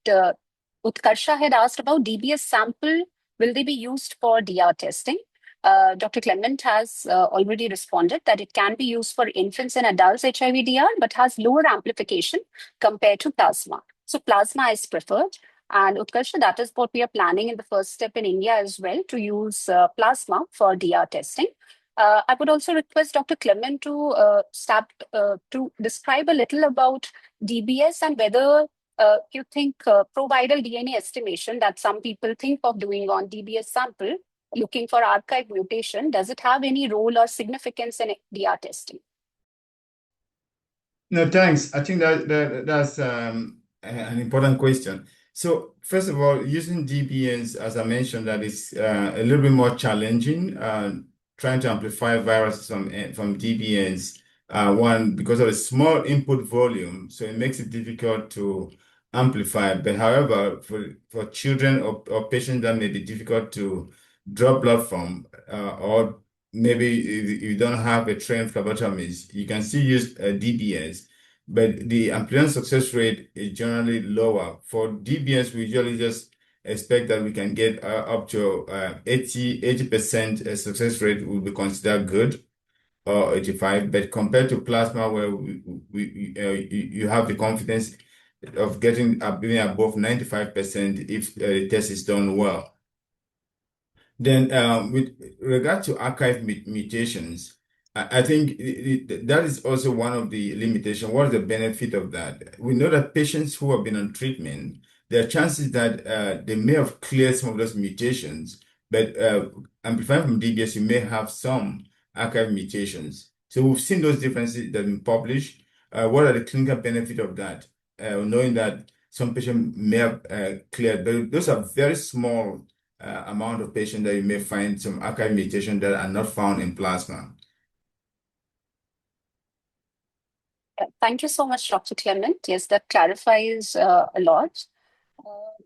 Utkarsha had asked about DBS sample. Will they be used for DR testing? Dr. Clement has already responded that it can be used for infants and adults HIV-DR, but has lower amplification compared to plasma. So plasma is preferred. And Utkarsha, that is what we are planning in the first step in India as well, to use plasma for DR testing. I would also request Dr. Clement to describe a little about DBS and whether you think provider DNA estimation that some people think of doing on DBS sample, looking for archive mutation, does it have any role or significance in DR testing? No, thanks. I think that's an important question. So first of all, using DBNs, as I mentioned, that is a little bit more challenging. Trying to amplify viruses from DBNs, one because of a small input volume, so it makes it difficult to amplify. But however, for children or patients that may be difficult to draw blood from, or maybe if you don't have a trained phlebotomist, you can still use DBNs, but the amplification success rate is generally lower. For DBS, we usually just expect that we can get up to 80% success rate will be considered good, or 85. But compared to plasma, where you have the confidence of getting being above 95% if the test is done well. Then, with regard to archive mutations, I think that is also one of the limitations. What is the benefit of that? We know that patients who have been on treatment, there are chances that they may have cleared some of those mutations, but amplifying from DBS, you may have some archive mutations. So we've seen those differences that have been published. What are the clinical benefit of that? Knowing that some patients may have cleared, but those are very small amount of patients that you may find some archive mutations that are not found in plasma. Thank you so much, Dr. Clement. Yes, that clarifies a lot.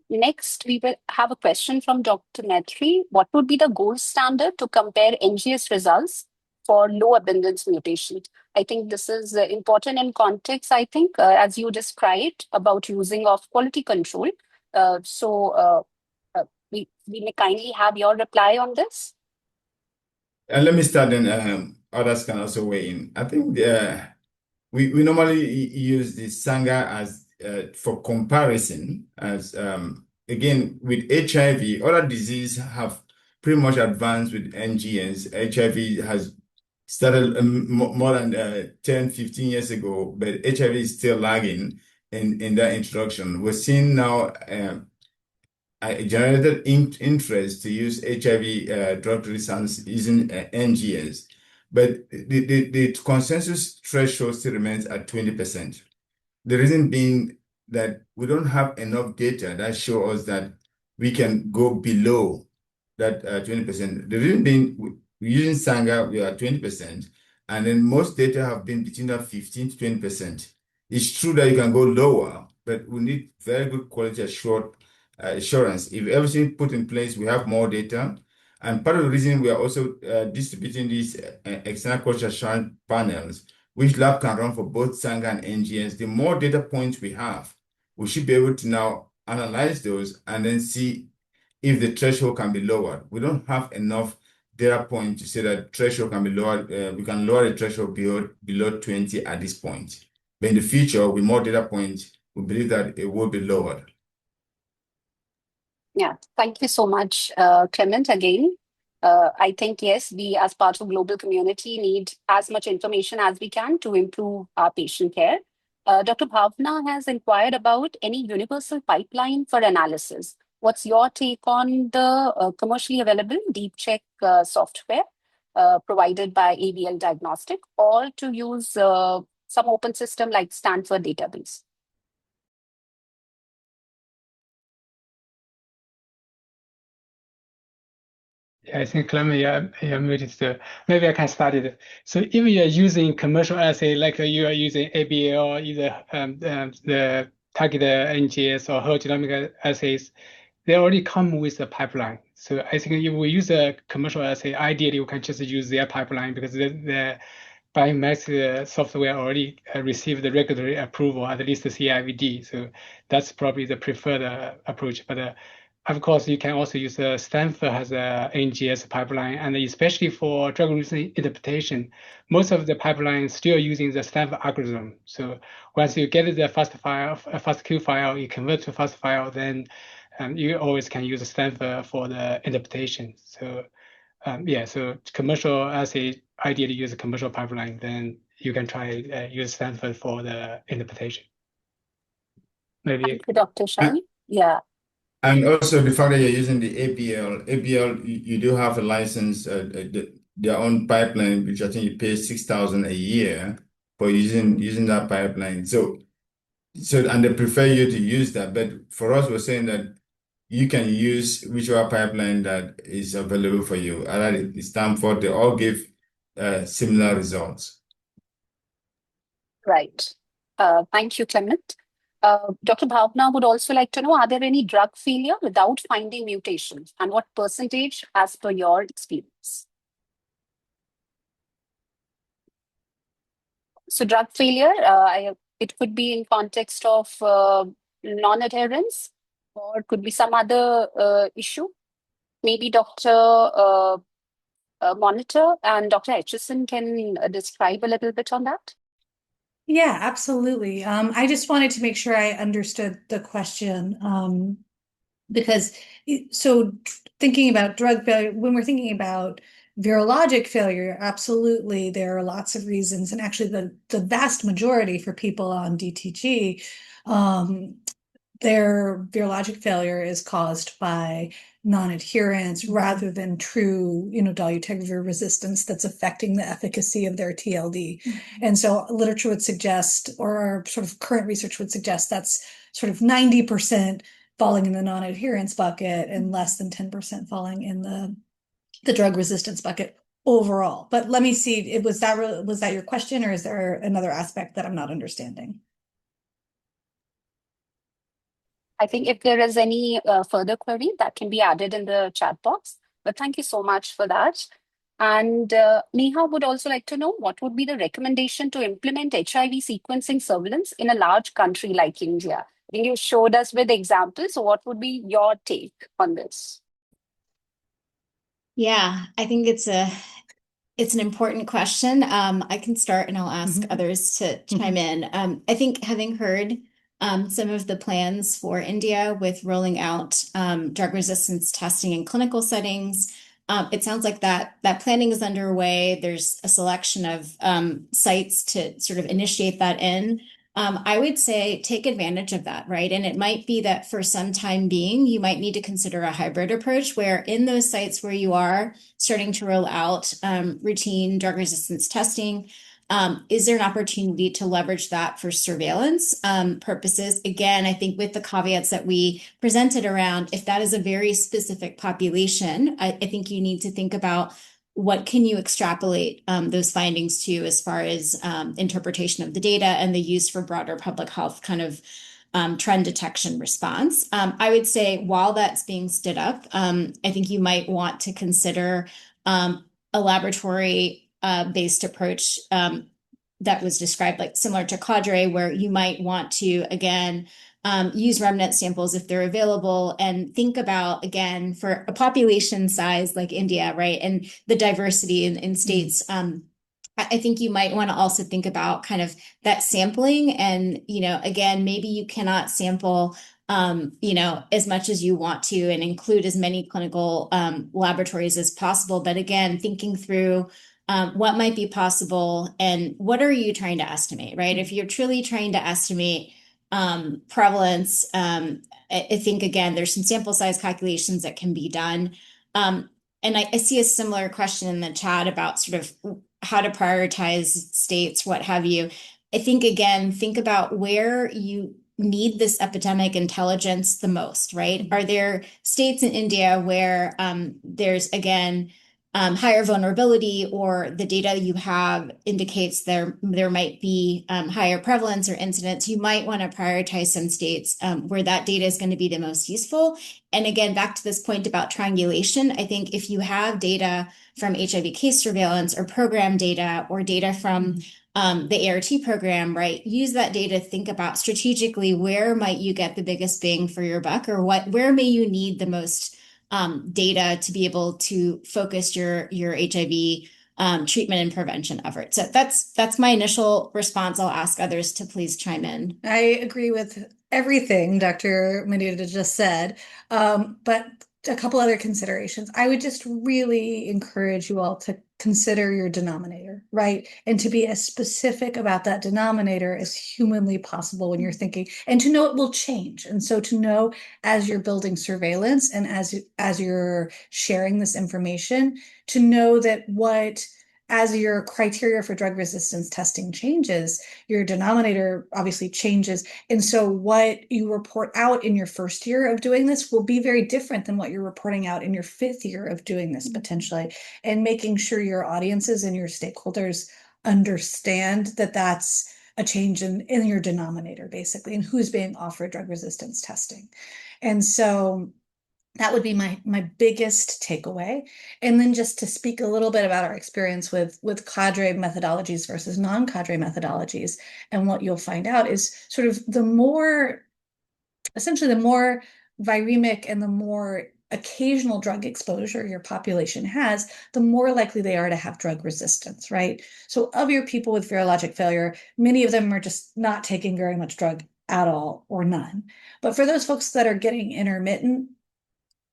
Next, we will have a question from Dr. Metri. What would be the gold standard to compare NGS results for low abundance mutation? I think this is important in context, I think, as you described about using of quality control. We may kindly have your reply on this. Let me start, and others can also weigh in. I think we normally use the Sanger as for comparison, as again with HIV, other diseases have pretty much advanced with NGS. HIV has started more than 10, 15 years ago, but HIV is still lagging in that introduction. We're seeing now generated interest to use HIV drug resistance using NGS, but the consensus threshold still remains at 20%. The reason being that we don't have enough data that show us that we can go below that 20%. The reason being, we're using Sanger, we are at 20%, and then most data have been between that 15 to 20%. It's true that you can go lower, but we need very good quality assurance. If everything put in place, we have more data. And part of the reason we are also distributing these external quality assurance panels, which lab can run for both Sanger and NGS, the more data points we have, we should be able to now analyze those and then see if the threshold can be lowered. We don't have enough data point to say that threshold can be lowered. We can lower the threshold below 20 at this point. But in the future, with more data points, we believe that it will be lowered. Yeah, thank you so much, Clement, again. I think, yes, we as part of global community need as much information as we can to improve our patient care. Dr. Bhavna has inquired about any universal pipeline for analysis. What's your take on the commercially available deep check software provided by ABL Diagnostic, or to use some open system like Stanford database? Yeah, I think Clement, yeah, maybe I can start it. So if you are using commercial assay, like you are using ABL, either the targeted NGS or whole genomic assays, they already come with a pipeline. So I think if we use a commercial assay, ideally we can just use their pipeline because the bioinformatics software already received the regulatory approval, at least the CIVD. So that's probably the preferred approach. But of course, you can also use Stanford has a NGS pipeline, and especially for drug resistance interpretation, most of the pipelines still using the Stanford algorithm. So once you get the FASTQ file, you convert to FAST file, then you always can use Stanford for the interpretation. So yeah, so commercial assay, ideally use a commercial pipeline, then you can try use Stanford for the interpretation. Maybe. Thank you, Dr. Shani. Yeah. And also the fact that you're using the ABL, you do have a license, their own pipeline, which I think you pay $6,000 a year for using that pipeline. So So, and they prefer you to use that. But for us, we're saying that you can use whichever pipeline that is available for you. Either Stanford, they all give similar results. Right. Thank you, Clement. Dr. Bhavna would also like to know, are there any drug failure without finding mutations, and what percentage as per your experience? So drug failure, it could be in context of non-adherence, or it could be some other issue. Maybe Dr. Monitor and Dr. Etchison can describe a little bit on that. Yeah, absolutely. I just wanted to make sure I understood the question, because thinking about drug failure, when we're thinking about virologic failure, absolutely, there are lots of reasons, and actually the vast majority for people on DTG, their virologic failure is caused by non-adherence rather than true, dolutegravir resistance that's affecting the efficacy of their TLD. And so literature would suggest, or sort of current research would suggest, that's sort of 90% falling in the non-adherence bucket and less than 10% falling in the drug resistance bucket overall. But let me see, was that your question, or is there another aspect that I'm not understanding? I think if there is any further query, that can be added in the chat box. But thank you so much for that. And Neha would also like to know, what would be the recommendation to implement HIV sequencing surveillance in a large country like India? I think you showed us with examples. So what would be your take on this? Yeah, I think it's an important question. I can start and I'll ask others to chime in. I think having heard some of the plans for India with rolling out drug resistance testing in clinical settings, it sounds like that planning is underway. There's a selection of sites to sort of initiate that in. I would say take advantage of that, right? And it might be that for some time being, you might need to consider a hybrid approach where in those sites where you are starting to roll out routine drug resistance testing, is there an opportunity to leverage that for surveillance purposes? Again, I think with the caveats that we presented around, if that is a very specific population, I think you need to think about what can you extrapolate those findings to as far as interpretation of the data and the use for broader public health kind of trend detection response. I would say while that's being stood up, I think you might want to consider a laboratory based approach that was described, like similar to Cadre, where you might want to, again, use remnant samples if they're available, and think about, again, for a population size like India, right, and the diversity in states, I think you might want to also think about kind of that sampling. And, again, maybe you cannot sample as much as you want to and include as many clinical laboratories as possible. But again, thinking through what might be possible and what are you trying to estimate, right? If you're truly trying to estimate prevalence, I think, again, there's some sample size calculations that can be done. And I see a similar question in the chat about sort of how to prioritize states, what have you. I think, again, think about where you need this epidemic intelligence the most, right? Are there states in India where there's, again, higher vulnerability, or the data you have indicates there might be higher prevalence or incidence? You might want to prioritize some states where that data is going to be the most useful. And again, back to this point about triangulation, I think if you have data from HIV case surveillance or program data or data from the ART program, right, use that data, think about strategically where might you get the biggest bang for your buck, or where may you need the most data to be able to focus your HIV treatment and prevention efforts. So that's my initial response. I'll ask others to please chime in. I agree with everything Dr. Medina just said, but a couple other considerations. I would just really encourage you all to consider your denominator, right? And to be as specific about that denominator as humanly possible when you're thinking, and to know it will change. And so to know, as you're building surveillance and as you're sharing this information, to know that what as your criteria for drug resistance testing changes, your denominator obviously changes. And so what you report out in your first year of doing this will be very different than what you're reporting out in your fifth year of doing this potentially, and making sure your audiences and your stakeholders understand that that's a change in your denominator, basically, and who's being offered drug resistance testing. And so that would be my biggest takeaway. And then just to speak a little bit about our experience with cadre methodologies versus non-cadre methodologies. And what you'll find out is sort of essentially the more viremic and the more occasional drug exposure your population has, the more likely they are to have drug resistance, right? So of your people with virologic failure, many of them are just not taking very much drug at all or none. But for those folks that are getting intermittent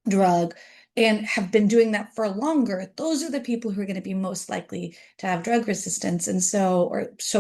drug and have been doing that for longer, those are the people who are going to be most likely to have drug resistance. And so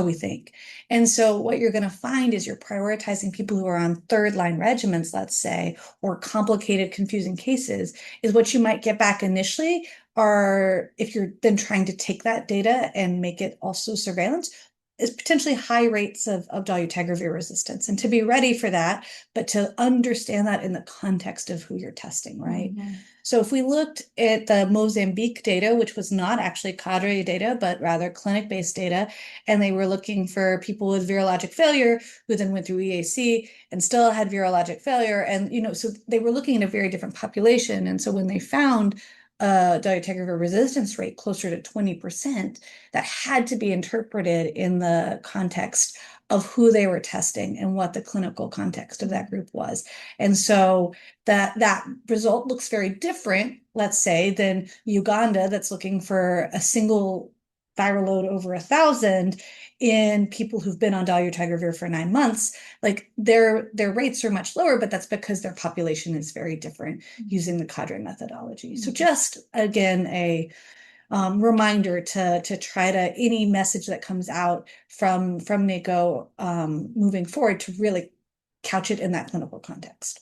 we think. And so what you're going to find is you're prioritizing people who are on third line regimens, let's say, or complicated, confusing cases, is what you might get back initially. Or if you're then trying to take that data and make it also surveillance, is potentially high rates of dolutegravir resistance. And to be ready for that, but to understand that in the context of who you're testing, right? Mm-hmm. So if we looked at the Mozambique data, which was not actually cadre data, but rather clinic-based data, and they were looking for people with virologic failure who then went through EAC and still had virologic failure. And, so they were looking at a very different population. And so when they found dolutegravir resistance rate closer to 20%, that had to be interpreted in the context of who they were testing and what the clinical context of that group was. And so that result looks very different, let's say, than Uganda, that's looking for a single viral load over 1,000 in people who've been on dolutegravir for 9 months. Like their rates are much lower, but that's because their population is very different using the cadre methodology. So just again, a reminder to try to, any message that comes out from NACO moving forward, to really couch it in that clinical context.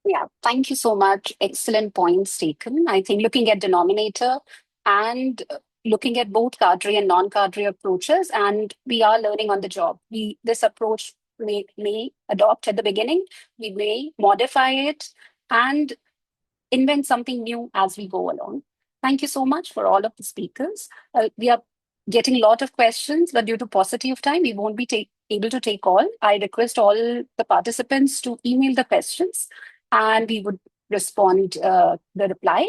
Yeah, thank you so much. Excellent points taken. I think looking at denominator and looking at both cadre and non-cadre approaches, and we are learning on the job. This approach may adopt at the beginning, we may modify it and invent something new as we go along. Thank you so much for all of the speakers. We are getting a lot of questions, but due to paucity of time, we won't be able to take all. I request all the participants to email the questions, and we would respond the reply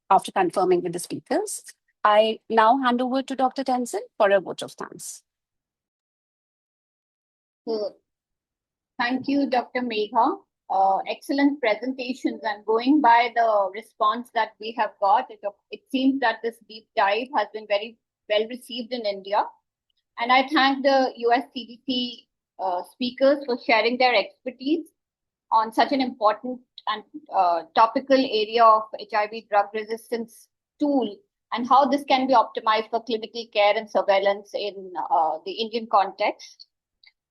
after confirming with the speakers. I now hand over to Dr. Tenzin for a vote of thanks. Thank you, Dr. Megha. Excellent presentations, and going by the response that we have got, it seems that this deep dive has been very well received in India. And I thank the US CDC speakers for sharing their expertise on such an important and topical area of HIV drug resistance tool, and how this can be optimized for clinical care and surveillance in the Indian context.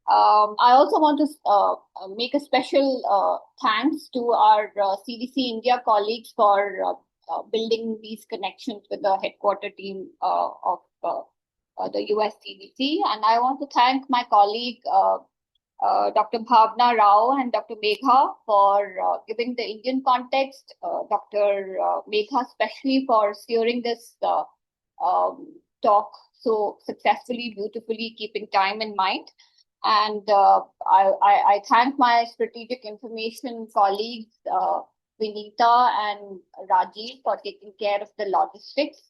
I also want to make a special thanks to our CDC India colleagues for building these connections with the headquarter team of the US CDC. And I want to thank my colleague, Dr. Bhavna Rao and Dr. Megha for giving the Indian context, Dr. Megha especially for steering this talk so successfully, beautifully, keeping time in mind. And I thank my strategic information colleagues, Vinita and Rajiv, for taking care of the logistics.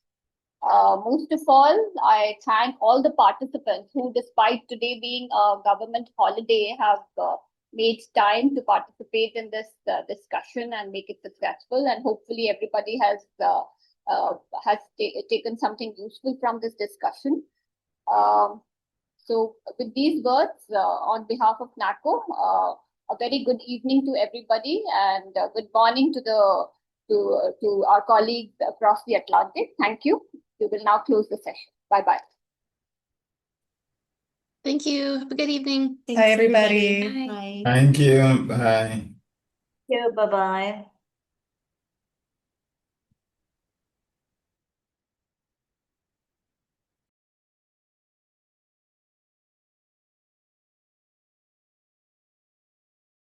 Most of all, I thank all the participants who, despite today being a government holiday, have made time to participate in this discussion and make it successful. And hopefully everybody has taken something useful from this discussion. So with these words, on behalf of NACO, a very good evening to everybody, and good morning to our colleagues across the Atlantic. Thank you. We will now close the session. Bye-bye. Thank you. Have a good evening. Thanks, everybody. Bye. Thank you. Bye. Bye-bye.